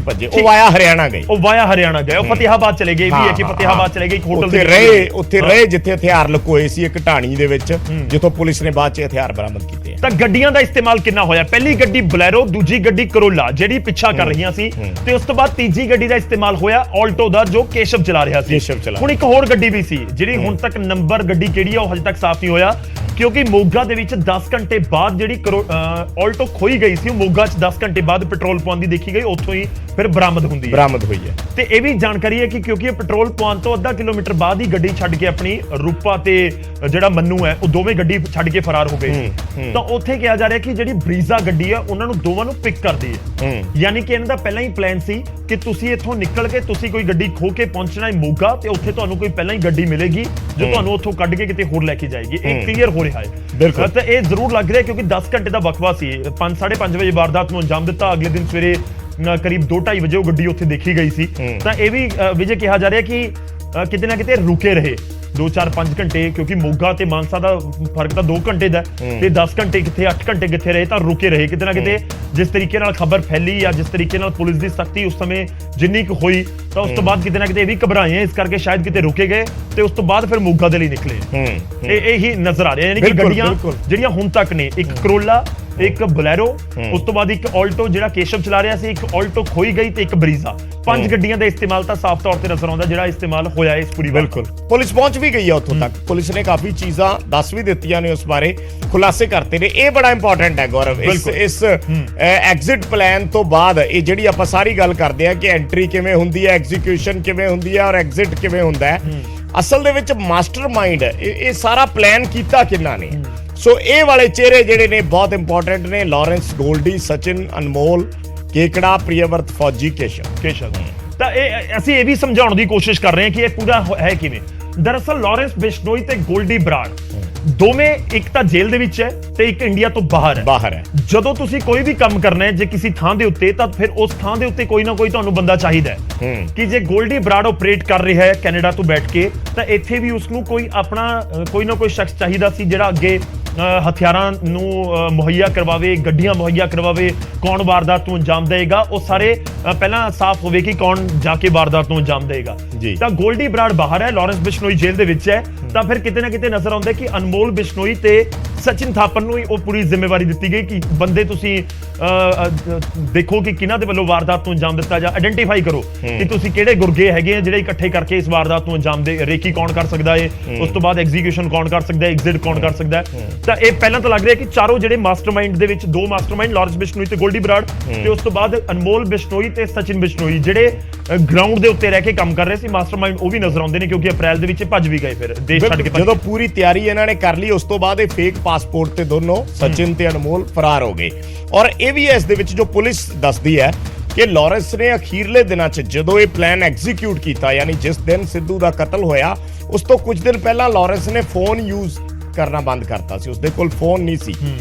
ਭੱਜੇ। ਉਹ ਵਾਇਆ ਹਰਿਆਣਾ ਗਏ। ਉਹ ਫਤਿਹਾਬਾਦ ਚਲੇ ਗਏ। ਵੀ ਹੈ ਕਿ ਫਤਿਹਾਬਾਦ ਚਲੇ ਗਏ, ਇੱਕ ਹੋਟਲ ਦੇ ਉੱਥੇ ਰਹੇ ਜਿੱਥੇ ਹਥਿਆਰ ਲੁਕੋਏ ਸੀ, ਇੱਕ ਢਾਣੀ ਦੇ ਵਿੱਚ, ਜਿੱਥੋਂ ਪੁਲਿਸ ਨੇ ਬਾਅਦ ਚ ਹਥਿਆਰ ਬਰਾਮਦ ਕੀਤੇ। ਤਾਂ ਗੱਡੀਆਂ ਦਾ ਇਸਤੇਮਾਲ ਕਿੰਨਾ ਹੋਇਆ? ਪਹਿਲੀ ਗੱਡੀ ਬਲੈਰੋ, ਦੂਜੀ ਗੱਡੀ ਕਰੋਲਾ ਜਿਹੜੀ ਪਿੱਛਾ ਕਰ ਰਹੀਆਂ ਸੀ, ਤੇ ਉਸ ਤੋਂ ਬਾਅਦ ਤੀਜੀ ਗੱਡੀ ਦਾ ਇਸਤੇਮਾਲ ਹੋਇਆ ਆਲਟੋ ਦਾ, ਜੋ ਕੇਸ਼ਵ ਚਲਾ ਰਿਹਾ ਸੀ। ਹੁਣ ਇੱਕ ਹੋਰ ਗੱਡੀ ਵੀ ਸੀ ਜਿਹੜੀ ਹੁਣ ਤੱਕ ਨੰਬਰ ਗੱਡੀ ਕਿਹੜੀ ਆ ਉਹ ਹਜੇ ਤੱਕ ਸਾਫ਼ ਨਹੀਂ ਹੋਇਆ। ਕਿਉਂਕਿ ਮੋਗਾ ਦੇ ਵਿੱਚ 10 ਘੰਟੇ ਬਾਅਦ ਜਿਹੜੀ ਆਲਟੋ ਖੋਈ ਗਈ ਸੀ, ਉਹ ਮੋਗਾ 'ਚ 10 ਘੰਟੇ ਬਾਅਦ ਪੈਟਰੋਲ ਪਾਉਣ ਦੀ ਦੇਖੀ ਗਈ, ਉੱਥੋਂ ਹੀ ਫਿਰ ਬਰਾਮਦ ਹੁੰਦੀ ਹੋਈ ਹੈ। ਤੇ ਇਹ ਵੀ ਜਾਣਕਾਰੀ ਹੈ ਕਿ ਕਿਉਂਕਿ ਇਹ ਪੈਟਰੋਲ ਪਾਉਣ ਤੋਂ ਅੱਧਾ ਕਿਲੋਮੀਟਰ ਬਾਅਦ ਹੀ ਗੱਡੀ ਛੱਡ ਕੇ ਆਪਣੀ ਰੂਪਾ ਤੇ ਜਿਹੜਾ ਮੰਨੂ ਹੈ, ਉਹ ਦੋਵੇਂ ਗੱਡੀ ਛੱਡ ਕੇ ਫਰਾਰ ਹੋ ਗਏ ਸੀ। ਤਾਂ ਉੱਥੇ ਕਿਹਾ ਜਾ ਰਿਹਾ ਕਿ ਜਿਹੜੀ ਬਰੀਜ਼ਾ ਗੱਡੀ ਹੈ ਉਹਨਾਂ ਨੂੰ ਦੋਵਾਂ ਨੂੰ ਪਿਕ ਕਰਦੀ ਹੈ, ਯਾਨੀ ਕਿ ਇਹਨਾਂ ਦਾ ਪਹਿਲਾਂ ਹੀ ਪਲਾਨ ਸੀ ਕਿ ਤੁਸੀਂ ਇੱਥੋਂ ਨਿਕਲ ਕੇ ਤੁਸੀਂ ਕੋਈ ਗੱਡੀ ਖੋ ਕੇ ਪਹੁੰਚਣਾ ਹੈ ਮੋਗਾ, ਤੇ ਉੱਥੇ ਤੁਹਾਨੂੰ ਕੋਈ ਪਹਿਲਾਂ ਹੀ ਗੱਡੀ ਮਿਲੇਗੀ ਜੋ ਤੁਹਾਨੂੰ ਉੱਥੋਂ ਕੱਢ ਕੇ ਕਿਤੇ ਹੋਰ ਲੈ ਕੇ ਜਾਏਗੀ। ਇਹ ਕਲੀਅਰ ਹੋ ਰਿਹਾ ਹੈ। ਤਾਂ ਇਹ ਜ਼ਰੂਰ ਲੱਗ ਰਿਹਾ ਕਿਉਂਕਿ 10 ਘੰਟੇ ਦਾ ਵਕਫਾ ਸੀ, 5:30 ਵਜੇ ਵਾਰਦਾਤ ਨੂੰ ਅੰਜਾਮ ਦਿੱਤਾ, ਅਗਲੇ ਦਿਨ ਸਵੇਰੇ ਕਰੀਬ 2-2:30 ਵਜੇ ਉਹ ਗੱਡੀ ਉੱਥੇ ਦੇਖੀ ਗਈ ਸੀ। ਤਾਂ ਇਹ ਵੀ ਵਿਜੇ ਕਿਹਾ ਜਾ ਰਿਹਾ ਕਿ ਕਿਤੇ ਨਾ ਕਿਤੇ ਰੁਕੇ ਰਹੇ 2-4-5 ਘੰਟੇ, ਕਿਉਂਕਿ ਮੋਗਾ ਤੇ ਮਾਨਸਾ ਦਾ ਫਰਕ ਤਾਂ 2 ਘੰਟੇ ਦਾ, ਤੇ 10 ਘੰਟੇ ਕਿੱਥੇ 8 ਘੰਟੇ ਕਿੱਥੇ ਰਹੇ, ਤਾਂ ਰੁਕੇ ਰਹੇ ਕਿਤੇ ਨਾ ਕਿਤੇ। ਜਿਸ ਤਰੀਕੇ ਨਾਲ ਖਬਰ ਫੈਲੀ ਜਾਂ ਜਿਸ ਤਰੀਕੇ ਨਾਲ ਪੁਲਿਸ ਦੀ ਸਖਤੀ ਉਸ ਸਮੇਂ ਜਿੰਨੀ ਕੁ ਹੋਈ, ਤਾਂ ਉਸ ਤੋਂ ਬਾਅਦ ਕਿਤੇ ਨਾ ਕਿਤੇ ਇਹ ਵੀ ਘਬਰਾਏ, ਇਸ ਕਰਕੇ ਸ਼ਾਇਦ ਕਿਤੇ ਰੁਕੇ ਗਏ ਤੇ ਉਸ ਤੋਂ ਬਾਅਦ ਫਿਰ ਮੋਗਾ ਦੇ ਲਈ ਨਿਕਲੇ। ਇਹ ਹੀ ਨਜ਼ਰ ਆ ਰਿਹਾ, ਯਾਨੀ ਕਿ ਗੱਡੀਆਂ ਜਿਹੜੀਆਂ ਹੁਣ ਤੱਕ ਨੇ, ਇੱਕ ਕਰੋਲਾ, ਇੱਕ ਬਲੈਰੋ, ਉਸ ਤੋਂ ਬਾਅਦ ਇੱਕ ਆਲਟੋ ਜਿਹੜਾ ਕੇਸ਼ਵ ਚਲਾ ਰਿਹਾ ਸੀ, ਇੱਕ ਆਲਟੋ ਖੋਈ ਗਈ ਤੇ ਇੱਕ ਬਰੀਜ਼ਾ, 5 ਗੱਡੀਆਂ ਦਾ ਇਸਤੇਮਾਲ ਤਾਂ ਸਾਫ਼ ਤੌਰ ਤੇ ਨਜ਼ਰ ਆਉਂਦਾ ਜਿਹੜਾ ਇਸਤੇਮਾਲ ਹੋਇਆ ਇਸ ਪੂਰੀ। ਬਿਲਕੁਲ ਪੁਲਿਸ ਪਹੁੰਚ ਵੀ ਗਈ ਹੈ ਉੱਥੋਂ ਤੱਕ, ਪੁਲਿਸ ਨੇ ਕਾਫੀ ਚੀਜ਼ਾਂ ਦੱਸ ਵੀ ਦਿੱਤੀਆਂ ਨੇ, ਉਸ ਬਾਰੇ ਖੁਲਾਸੇ ਕਰਤੇ ਨੇ। ਇਹ ਬੜਾ ਇੰਪੋਰਟੈਂਟ ਹੈ ਗੌਰਵ, ਇਸ ਐਗਜ਼ਿਟ ਪਲਾਨ ਤੋਂ ਬਾਅਦ ਇਹ ਜਿਹੜੀ ਆਪਾਂ ਸਾਰੀ ਗੱਲ ਕਰਦੇ ਆ ਕਿ ਐਂਟਰੀ ਕਿਵੇਂ ਹੁੰਦੀ ਹੈ, ਐਗਜ਼ੀਕਿਊਸ਼ਨ ਕਿਵੇਂ ਹੁੰਦੀ ਹੈ ਔਰ ਐਗਜ਼ਿਟ ਕਿਵੇਂ ਹੁੰਦਾ ਹੈ, ਅਸਲ ਦੇ ਵਿੱਚ ਮਾਸਟਰਮਾਈਂਡ ਇਹ ਸਾਰਾ ਪਲਾਨ ਕੀਤਾ ਕਿਹਨਾਂ ਨੇ। ਸੋ ਇਹ ਵਾਲੇ ਚਿਹਰੇ ਜਿਹੜੇ ਨੇ ਬਹੁਤ ਇੰਪੋਰਟੈਂਟ ਨੇ, ਲਾਰੈਂਸ ਗੋਲਡੀ, ਸਚਿਨ ਅਨਮੋਲ, ਕੇਕੜਾ, ਪ੍ਰਿਯਵਰਤ ਫੌਜੀ, ਕੇਸ਼ਵ। ਤਾਂ ਇਹ ਅਸੀਂ ਇਹ ਵੀ ਸਮਝਾਉਣ ਦੀ ਕੋਸ਼ਿਸ਼ ਕਰ ਰਹੇ ਹਾਂ ਕਿ ਇਹ ਪੂਰਾ ਹੈ ਕਿਵੇਂ। ਦਰਅਸਲ ਲਾਰੈਂਸ ਬਿਸ਼ਨੋਈ ਤੇ ਗੋਲਡੀ ਬਰਾੜ ਦੋਵੇਂ ਇੱਕ ਤਾਂ ਜੇਲ੍ਹ ਦੇ ਵਿੱਚ ਹੈ ਤੇ ਇੱਕ ਇੰਡੀਆ ਤੋਂ ਬਾਹਰ ਹੈ। ਜਦੋਂ ਤੁਸੀਂ ਕੋਈ ਵੀ ਕੰਮ ਕਰਨਾ ਹੈ ਜੇ ਕਿਸੇ ਥਾਂ ਦੇ ਉੱਤੇ, ਤਾਂ ਫਿਰ ਉਸ ਥਾਂ ਦੇ ਉੱਤੇ ਕੋਈ ਨਾ ਕੋਈ ਤੁਹਾਨੂੰ ਬੰਦਾ ਚਾਹੀਦਾ ਹੈ ਕਿ ਜੇ ਗੋਲਡੀ ਬਰਾੜ ਆਪਰੇਟ ਕਰ ਰਿਹਾ ਹੈ ਕੈਨੇਡਾ ਤੋਂ ਬੈਠ ਕੇ, ਤਾਂ ਇੱਥੇ ਵੀ ਉਸ ਨੂੰ ਕੋਈ ਆਪਣਾ ਕੋਈ ਨਾ ਕੋਈ ਸ਼ਖਸ ਚਾਹੀਦਾ ਸੀ ਜਿਹੜਾ ਅੱਗੇ ਹਥਿਆਰਾਂ ਨੂੰ ਮੁਹੱਈਆ ਕਰਵਾਵੇ, ਗੱਡੀਆਂ ਮੁਹੱਈਆ ਕਰਵਾਵੇ, ਕੌਣ ਵਾਰਦਾਤ ਨੂੰ ਅੰਜਾਮ ਦੇਗਾ, ਉਹ ਸਾਰੇ ਪਹਿਲਾਂ ਸਾਫ਼ ਹੋਵੇ ਕਿ ਕੌਣ ਜਾ ਕੇ ਵਾਰਦਾਤ ਨੂੰ ਅੰਜਾਮ ਦੇਗਾ। ਤਾਂ ਗੋਲਡੀ ਬਰਾੜ ਬਾਹਰ ਹੈ, ਲਾਰੈਂਸ ਬਿਸ਼ਨੋਈ ਜੇਲ੍ਹ ਦੇ ਵਿੱਚ ਹੈ, ਤਾਂ ਫਿਰ ਕਿਤੇ ਨਾ ਕਿਤੇ ਨਜ਼ਰ ਆਉਂਦਾ ਕਿ ਅਨਮੋਲ ਬਿਸ਼ਨੋਈ ਤੇ ਸਚਿਨ ਥਾਪਰ ਨੂੰ ਹੀ ਉਹ ਪੂਰੀ ਜ਼ਿੰਮੇਵਾਰੀ ਦਿੱਤੀ ਗਈ ਕਿ ਬੰਦੇ ਤੁਸੀਂ ਦੇਖੋ ਕਿ ਕਿਹਨਾਂ ਦੇ ਵੱਲੋਂ ਵਾਰਦਾਤ ਨੂੰ ਅੰਜਾਮ ਦਿੱਤਾ ਜਾਂ ਆਇਡੈਂਟੀਫਾਈ ਕਰੋ ਕਿ ਤੁਸੀਂ ਕਿਹੜੇ ਗੁਰਗੇ ਹੈਗੇ ਆ ਜਿਹੜੇ ਇਕੱਠੇ ਕਰਕੇ ਇਸ ਵਾਰਦਾਤ ਨੂੰ ਅੰਜਾਮ ਦੇ, ਰੇਕੀ ਕੌਣ ਕਰ ਸਕਦਾ ਹੈ, ਉਸ ਤੋਂ ਬਾਅਦ ਐਗਜ਼ੀਕਿਊਸ਼ਨ ਕੌਣ ਕਰ ਸਕਦਾ ਹੈ, ਐਗਜ਼ਿਟ ਕੌਣ ਕਰ ਸਕਦਾ ਹੈ। ਤਾਂ ਇਹ ਪਹਿਲਾਂ ਤਾਂ ਲੱਗ ਰਿਹਾ ਕਿ ਚਾਰੋਂ ਜਿਹੜੇ ਮਾਸਟਰਮਾਈਂਡ ਦੇ ਵਿੱਚ, 2 ਮਾਸਟਰਮਾਈਂਡ ਲਾਰੈਂਸ ਬਿਸ਼ਨੋਈ ਤੇ ਗੋਲਡੀ ਬਰਾੜ, ਤੇ ਉਸ ਤੋਂ ਬਾਅਦ ਅਨਮੋਲ ਬਿਸ਼ਨੋਈ ਤੇ ਸਚਿਨ ਬਿਸ਼ਨੋਈ ਜਿਹੜੇ ਗਰਾਊਂਡ ਦੇ ਉੱਤੇ ਰਹਿ ਕੇ ਕੰਮ ਕਰ ਰਹੇ ਸੀ, ਮਾਸਟਰਮਾਈਂਡ ਉਹ ਵੀ ਨਜ਼ਰ ਆਉਂਦੇ ਨੇ ਕਿਉਂਕਿ ਅਪ੍ਰੈਲ ਦੇ ਵਿੱਚ ਭੱਜ ਵੀ ਗਏ, ਫਿਰ ਦੇਸ਼ ਛੱਡ ਕੇ। ਜਦੋਂ ਪੂਰੀ ਤਿਆਰੀ ਇਹਨਾਂ ਨੇ ਕਰ ਲਈ ਉਸ ਤੋਂ ਬਾਅਦ ਇਹ ਫੇਕ ਪਾਸਪੋਰਟ ਤੇ ਦੋਨੋਂ ਸਚਿਨ ਤੇ ਅਨਮੋਲ ਫਰਾਰ ਹੋ ਗਏ। ਔਰ ਇਹ ਵੀ ਇਸ ਦੇ ਵਿੱਚ ਜੋ ਪੁਲਿਸ ਦੱਸਦੀ ਹੈ ਕਿ ਲਾਰੈਂਸ ਨੇ ਅਖੀਰਲੇ ਦਿਨਾਂ 'ਚ ਜਦੋਂ ਇਹ ਪਲਾਨ ਐਗਜ਼ੀਕਿਊਟ ਕੀਤਾ, ਯਾਨੀ ਜਿਸ ਦਿਨ ਸਿੱਧੂ ਦਾ ਕਤਲ ਹੋਇਆ ਉਸ ਤੋਂ ਕੁਝ ਦਿਨ ਪਹਿਲਾਂ ਲਾਰੈਂਸ ਨੇ ਫੋਨ ਯੂਜ਼ ਕਰਨਾ ਬੰਦ ਕਰਤਾ ਸੀ, ਉਸਦੇ ਕੋਲ ਫੋਨ ਨਹੀਂ ਸੀ,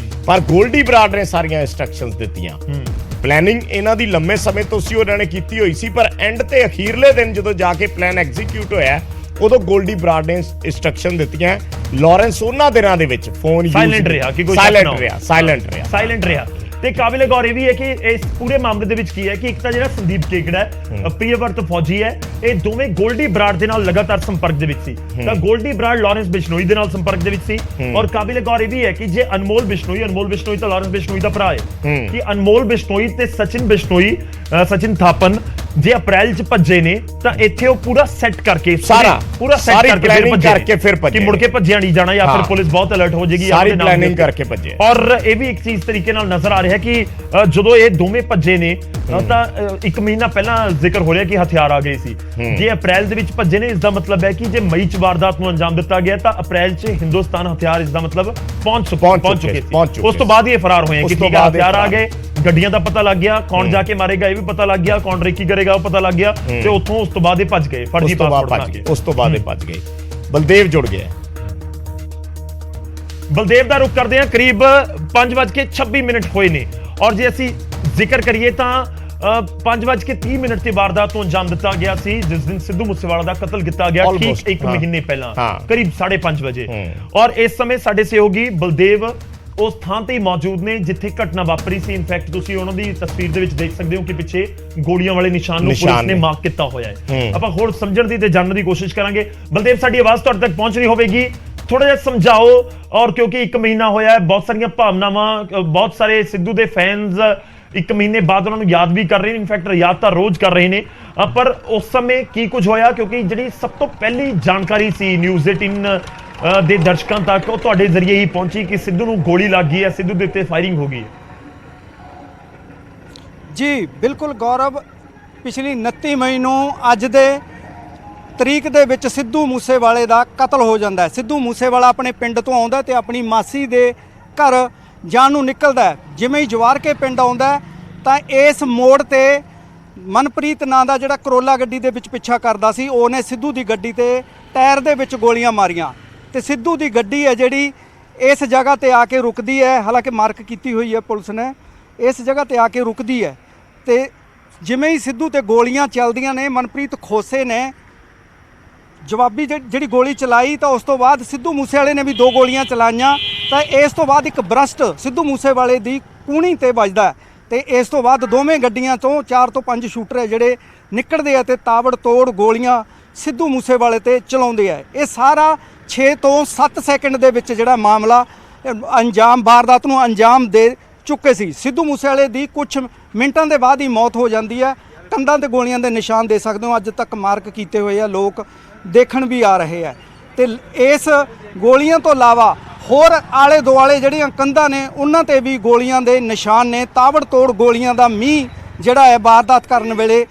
ਪਰ ਗੋਲਡੀ ਬਰਾੜ ਨੇ ਸਾਰੀਆਂ ਇੰਸਟਰਕਸ਼ਨਸ ਦਿੱਤੀਆਂ। ਪਲੈਨਿੰਗ ਇਹਨਾਂ ਦੀ ਲੰਮੇ ਸਮੇਂ ਤੋਂ ਸੀ, ਉਹਨਾਂ ਨੇ ਕੀਤੀ ਹੋਈ ਸੀ, ਪਰ ਐਂਡ ਤੇ ਅਖੀਰਲੇ ਦਿਨ ਜਦੋਂ ਜਾ ਕੇ ਪਲਾਨ ਐਗਜ਼ੀਕਿਊਟ ਹੋਇਆ ਉਦੋਂ ਗੋਲਡੀ ਬਰਾੜ ਨੇ ਇੰਸਟਰਕਸ਼ਨ ਦਿੱਤੀਆਂ। ਲਾਰੈਂਸ ਉਹਨਾਂ ਦਿਨਾਂ ਦੇ ਵਿੱਚ ਫੋਨ ਸਾਇਲੈਂਟ ਰਿਹਾ ਕਿ ਕੋਈ ਸਾਇਲੈਂਟ ਰਿਹਾ। ਤੇ ਕਾਬਿਲੇ ਗੌਰ ਇਹ ਵੀ ਹੈ ਕਿ ਇਸ ਪੂਰੇ ਮਾਮਲੇ ਦੇ ਵਿੱਚ ਕੀ ਹੈ ਕਿ ਇੱਕ ਤਾਂ ਜਿਹੜਾ ਸੰਦੀਪ ਕੇਕੜਾ ਹੈ, ਪ੍ਰਿਯਵਰਤ ਫੌਜੀ ਹੈ, ਇਹ ਦੋਵੇਂ ਗੋਲਡੀ ਬਰਾੜ ਦੇ ਨਾਲ ਲਗਾਤਾਰ ਸੰਪਰਕ ਦੇ ਵਿੱਚ ਸੀ। ਤਾਂ ਗੋਲਡੀ ਬਰਾੜ ਲਾਰੈਂਸ ਬਿਸ਼ਨੋਈ ਦੇ ਨਾਲ ਸੰਪਰਕ ਦੇ ਵਿੱਚ ਸੀ। ਔਰ ਕਾਬਿਲੇ ਗੌਰ ਇਹ ਵੀ ਹੈ ਕਿ ਜੇ ਅਨਮੋਲ ਬਿਸ਼ਨੋਈ ਤਾਂ ਲਾਰੈਂਸ ਬਿਸ਼ਨੋਈ ਦਾ ਭਰਾ ਹੈ, ਕਿ ਅਨਮੋਲ ਬਿਸ਼ਨੋਈ ਤੇ ਸਚਿਨ ਬਿਸ਼ਨੋਈ, ਸਚਿਨ ਥਾਪਨ ਜੇ ਅਪ੍ਰੈਲ 'ਚ ਭੱਜੇ ਨੇ ਤਾਂ ਇੱਥੇ ਉਹ ਪੂਰਾ ਸੈੱਟ ਕਰਕੇ ਪੂਰਾ ਸੈੱਟ ਕਰਕੇ ਫਿਰ ਭੱਜੇ ਕਿ ਮੁੜ ਕੇ ਭੱਜਿਆ ਨਹੀਂ ਜਾਣਾ ਜਾਂ ਫਿਰ ਪੁਲਿਸ ਬਹੁਤ ਅਲਰਟ ਹੋ ਜਾਏਗੀ, ਸਾਰੀ ਪਲੈਨਿੰਗ ਕਰਕੇ ਭੱਜੇ। ਔਰ ਇਹ ਵੀ ਇੱਕ ਚੀਜ਼ ਤਰੀਕੇ ਨਾਲ ਨਜ਼ਰ ਆ ਰਿਹਾ ਕਿ ਜਦੋਂ ਇਹ ਦੋਵੇਂ ਭੱਜੇ ਨੇ ਤਾਂ 1 ਮਹੀਨਾ ਪਹਿਲਾਂ ਜ਼ਿਕਰ ਹੋ ਰਿਹਾ ਕਿ ਹਥਿਆਰ ਆ ਗਏ ਸੀ। ਜੇ ਅਪ੍ਰੈਲ ਦੇ ਵਿੱਚ ਭੱਜੇ ਨੇ, ਇਸ ਦਾ ਮਤਲਬ ਹੈ ਕਿ ਜੇ ਮਈ 'ਚ ਵਾਰਦਾਤ ਨੂੰ ਅੰਜਾਮ ਦਿੱਤਾ ਗਿਆ ਤਾਂ ਅਪ੍ਰੈਲ 'ਚ ਹਿੰਦੁਸਤਾਨ ਹਥਿਆਰ, ਇਸ ਦਾ ਮਤਲਬ ਪਹੁੰਚ ਚੁੱਕੇ ਸੀ। ਉਸ ਤੋਂ ਬਾਅਦ ਹੀ ਇਹ ਫਰਾਰ ਹੋਏ ਕਿ ਠੀਕ ਹੈ ਹਥਿਆਰ ਆ ਗਏ, ਗੱਡੀਆਂ ਦਾ ਪਤਾ ਲੱਗ ਗਿਆ, ਕੌਣ ਜਾ ਕੇ ਮਾਰੇਗਾ ਇਹ ਵੀ ਪਤਾ ਲੱਗ ਗਿਆ, ਕੌਣ ਰੇਕੀ ਕਰੇਗਾ ਉਹ ਪਤਾ ਲੱਗ ਗਿਆ, ਤੇ ਉੱਥੋਂ ਉਸ ਤੋਂ ਬਾਅਦ ਇਹ ਭੱਜ ਗਏ, ਫਰਜ਼ੀ ਪਾਸਪੋਰਟ ਬਣਾ ਕੇ। ਉਸ ਤੋਂ ਬਾਅਦ ਇਹ ਭੱਜ ਗਏ। ਬਲਦੇਵ ਜੁੜ ਗਿਆ। ਬਲਦੇਵ ਦਾ ਰੁਖ ਕਰਦੇ ਹਾਂ, ਕਰੀਬ 5:26 ਹੋਏ ਨੇ। ਔਰ ਜੇ ਅਸੀਂ ਜ਼ਿਕਰ ਕਰੀਏ ਤਾਂ 5:30 ਤੇ ਵਾਰਦਾਤ ਨੂੰ ਅੰਜਾਮ ਦਿੱਤਾ ਗਿਆ ਸੀ ਜਿਸ ਦਿਨ ਸਿੱਧੂ ਮੂਸੇਵਾਲਾ ਦਾ ਕਤਲ ਕੀਤਾ ਗਿਆ, ਠੀਕ 1 ਮਹੀਨੇ ਪਹਿਲਾਂ, ਕਰੀਬ 5:30 ਵਜੇ। ਔਰ ਇਸ ਸਮੇਂ ਸਾਡੇ ਸਹਿਯੋਗੀ ਬਲਦੇਵ ਉਸ ਥਾਂ ਤੇ ਮੌਜੂਦ ਨੇ ਜਿੱਥੇ ਘਟਨਾ ਵਾਪਰੀ ਸੀ। ਇਨਫੈਕਟ ਤੁਸੀਂ ਉਹਨਾਂ ਦੀ ਤਸਵੀਰ ਦੇ ਵਿੱਚ ਦੇਖ ਸਕਦੇ ਹੋ ਕਿ ਪਿੱਛੇ ਗੋਲੀਆਂ ਵਾਲੇ ਨਿਸ਼ਾਨ ਨੂੰ ਪੁਲਿਸ ਨੇ ਮਾਰਕ ਕੀਤਾ ਹੋਇਆ ਹੈ। ਆਪਾਂ ਹੋਰ ਸਮਝਣ ਦੀ ਤੇ ਜਾਣਨ ਦੀ ਕੋਸ਼ਿਸ਼ ਕਰਾਂਗੇ। ਬਲਦੇਵ, ਸਾਡੀ ਆਵਾਜ਼ ਤੁਹਾਡੇ ਤੱਕ ਪਹੁੰਚ ਰਹੀ ਹੋਵੇਗੀ, ਥੋੜਾ ਜਿਹਾ ਸਮਝਾਓ। ਔਰ ਕਿਉਂਕਿ 1 ਮਹੀਨਾ ਹੋਇਆ ਹੈ, ਬਹੁਤ ਸਾਰੀਆਂ ਭਾਵਨਾਵਾਂ, ਬਹੁਤ ਸਾਰੇ ਸਿੱਧੂ ਦੇ ਫੈਨਸ 1 ਮਹੀਨੇ ਬਾਅਦ ਉਹਨਾਂ ਨੂੰ ਯਾਦ ਵੀ ਕਰ ਰਹੇ ਨੇ, ਇਨਫੈਕਟ ਯਾਦ ਤਾਂ ਰੋਜ਼ ਕਰ ਰਹੇ ਨੇ, ਪਰ ਉਸ ਸਮੇਂ ਕੀ ਕੁਝ ਹੋਇਆ? ਕਿਉਂਕਿ ਜਿਹੜੀ ਸਭ ਤੋਂ ਪਹਿਲੀ ਜਾਣਕਾਰੀ ਸੀ ਨਿਊਜ਼ 18 ਦੇ ਦਰਸ਼ਕਾਂ ਤੱਕ ਉਹ ਤੁਹਾਡੇ ਜ਼ਰੀਏ ਹੀ ਪਹੁੰਚੀ ਕਿ ਸਿੱਧੂ ਨੂੰ ਗੋਲੀ ਲੱਗ ਗਈ ਹੈ, ਸਿੱਧੂ ਦੇ ਉੱਤੇ ਫਾਇਰਿੰਗ ਹੋ ਗਈ ਹੈ? ਜੀ ਬਿਲਕੁਲ ਗੌਰਵ, ਪਿਛਲੀ 29 ਮਈ ਨੂੰ ਅੱਜ ਦੇ ਤਰੀਕ ਦੇ ਵਿੱਚ ਸਿੱਧੂ ਮੂਸੇਵਾਲੇ ਦਾ ਕਤਲ ਹੋ ਜਾਂਦਾ ਹੈ। ਸਿੱਧੂ ਮੂਸੇਵਾਲਾ ਆਪਣੇ ਪਿੰਡ ਤੋਂ ਆਉਂਦਾ ਤੇ ਆਪਣੀ ਮਾਸੀ ਦੇ ਘਰ ਜਾਣ ਨੂੰ ਨਿਕਲਦਾ ਹੈ। ਜਿਵੇਂ ਹੀ ਜਵਾਰ ਕੇ ਪਿੰਡ ਆਉਂਦਾ ਤਾਂ ਇਸ ਮੋੜ ਤੇ ਮਨਪ੍ਰੀਤ ਨਾਂ ਦਾ ਜਿਹੜਾ ਕਰੋਲਾ ਗੱਡੀ ਦੇ ਵਿੱਚ ਪਿੱਛਾ ਕਰਦਾ ਸੀ, ਉਹਨੇ ਸਿੱਧੂ ਦੀ ਗੱਡੀ ਤੇ ਟਾਇਰ ਦੇ ਵਿੱਚ ਗੋਲੀਆਂ ਮਾਰੀਆਂ ਤੇ ਸਿੱਧੂ ਦੀ ਗੱਡੀ ਹੈ ਜਿਹੜੀ ਇਸ ਜਗ੍ਹਾ ਤੇ ਆ ਕੇ ਰੁਕਦੀ ਹੈ। ਹਾਲਾਂਕਿ ਮਾਰਕ ਕੀਤੀ ਹੋਈ ਹੈ ਪੁਲਿਸ ਨੇ, ਇਸ ਜਗ੍ਹਾ ਤੇ ਆ ਕੇ ਰੁਕਦੀ ਹੈ ਤੇ ਜਿਵੇਂ ਹੀ ਸਿੱਧੂ ਤੇ ਗੋਲੀਆਂ ਚੱਲਦੀਆਂ ਨੇ, ਮਨਪ੍ਰੀਤ ਖੋਸੇ ਨੇ ਜਵਾਬੀ ਜਿਹੜੀ ਗੋਲੀ ਚਲਾਈ ਤਾਂ ਉਸ ਤੋਂ ਬਾਅਦ ਸਿੱਧੂ ਮੂਸੇਵਾਲੇ ਨੇ ਵੀ 2 ਗੋਲੀਆਂ ਚਲਾਈਆਂ ਤਾਂ ਇਸ ਤੋਂ ਬਾਅਦ ਇੱਕ ਬਰਸਟ ਸਿੱਧੂ ਮੂਸੇਵਾਲੇ ਦੀ ਕੂਣੀ ਤੇ ਵੱਜਦਾ ਤੇ ਇਸ ਤੋਂ ਬਾਅਦ ਦੋਵੇਂ ਗੱਡੀਆਂ ਤੋਂ 4 ਤੋਂ 5 ਸ਼ੂਟਰ ਹੈ ਜਿਹੜੇ ਨਿਕਲਦੇ ਆ ਤੇ ਤਾਬੜ ਤੋੜ ਗੋਲੀਆਂ ਸਿੱਧੂ ਮੂਸੇਵਾਲੇ ਤੇ ਚਲਾਉਂਦੇ ਆ। ਇਹ ਸਾਰਾ 6 ਤੋਂ 7 ਸੈਕਿੰਡ ਦੇ ਵਿੱਚ ਜਿਹੜਾ ਮਾਮਲਾ ਵਾਰਦਾਤ ਨੂੰ ਅੰਜਾਮ ਦੇ ਚੁੱਕੇ ਸੀ। ਸਿੱਧੂ ਮੂਸੇਵਾਲੇ ਦੀ ਕੁਝ ਮਿੰਟਾਂ ਦੇ ਬਾਅਦ ਹੀ ਮੌਤ ਹੋ ਜਾਂਦੀ ਹੈ। ਕੰਧਾਂ ਤੇ ਗੋਲੀਆਂ ਦੇ ਨਿਸ਼ਾਨ ਦੇ ਸਕਦੇ ਹੋ, ਅੱਜ ਤੱਕ ਮਾਰਕ ਕੀਤੇ ਹੋਏ ਆ, ਲੋਕ ਦੇਖਣ ਵੀ ਆ ਰਹੇ ਆ ਤੇ ਇਸ ਗੋਲੀਆਂ ਤੋਂ ਇਲਾਵਾ ਹੋਰ ਆਲੇ ਦੁਆਲੇ ਜਿਹੜੀਆਂ ਕੰਧਾਂ ਨੇ ਉਹਨਾਂ ਤੇ ਵੀ ਗੋਲੀਆਂ ਦੇ ਨਿਸ਼ਾਨ ਨੇ। ਤਾਬੜ ਤੋੜ ਗੋਲੀਆਂ ਦਾ ਮੀਂਹ ਜਿਹੜਾ ਹੈ ਵਾਰਦਾਤ ਕਰਨ ਵੇਲੇ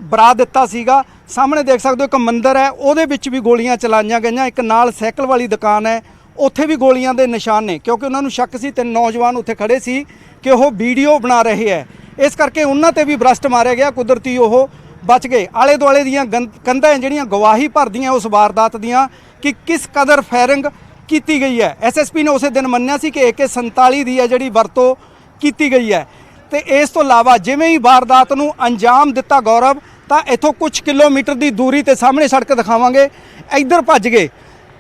ਬਰਾ ਦਿੱਤਾ ਸੀਗਾ। ਸਾਹਮਣੇ ਦੇਖ ਸਕਦੇ ਹੋ ਇੱਕ ਮੰਦਿਰ ਹੈ, ਉਹਦੇ ਵਿੱਚ ਵੀ ਗੋਲੀਆਂ ਚਲਾਈਆਂ ਗਈਆਂ। ਇੱਕ ਨਾਲ ਸਾਈਕਲ ਵਾਲੀ ਦੁਕਾਨ ਹੈ, ਉੱਥੇ ਵੀ ਗੋਲੀਆਂ ਦੇ ਨਿਸ਼ਾਨ ਨੇ ਕਿਉਂਕਿ ਉਹਨਾਂ ਨੂੰ ਸ਼ੱਕ ਸੀ 3 ਨੌਜਵਾਨ ਉੱਥੇ ਖੜੇ ਸੀ ਕਿ ਉਹ ਵੀਡੀਓ ਬਣਾ ਰਹੇ ਹੈ, ਇਸ ਕਰਕੇ ਉਹਨਾਂ ਤੇ ਵੀ ਬਰਸਟ ਮਾਰਿਆ ਗਿਆ। ਕੁਦਰਤੀ ਉਹ ਬਚ ਗਏ। ਆਲੇ ਦੁਆਲੇ ਦੀਆਂ ਕੰਧਾਂ ਜਿਹੜੀਆਂ ਗਵਾਹੀ ਭਰਦੀਆਂ ਉਸ ਵਾਰਦਾਤ ਦੀਆਂ ਕਿ ਕਿਸ ਕਦਰ ਫਾਇਰਿੰਗ ਕੀਤੀ ਗਈ ਹੈ। ਐਸਐਸਪੀ ਨੇ ਉਸੇ ਦਿਨ ਮੰਨਿਆ ਸੀ ਕਿ AK-47 ਦੀ ਹੈ ਜਿਹੜੀ ਵਰਤੋਂ ਕੀਤੀ ਗਈ ਹੈ ਤੇ ਇਸ ਤੋਂ ਇਲਾਵਾ ਜਿਵੇਂ ਹੀ ਵਾਰਦਾਤ ਨੂੰ ਅੰਜਾਮ ਦਿੱਤਾ ਗੌਰਵ ਤਾਂ ਇੱਥੋਂ ਕੁਝ ਕਿਲੋਮੀਟਰ ਦੀ ਦੂਰੀ ਤੇ ਸਾਹਮਣੇ ਸੜਕ ਦਿਖਾਵਾਂਗੇ, ਇੱਧਰ ਭੱਜ ਗਏ।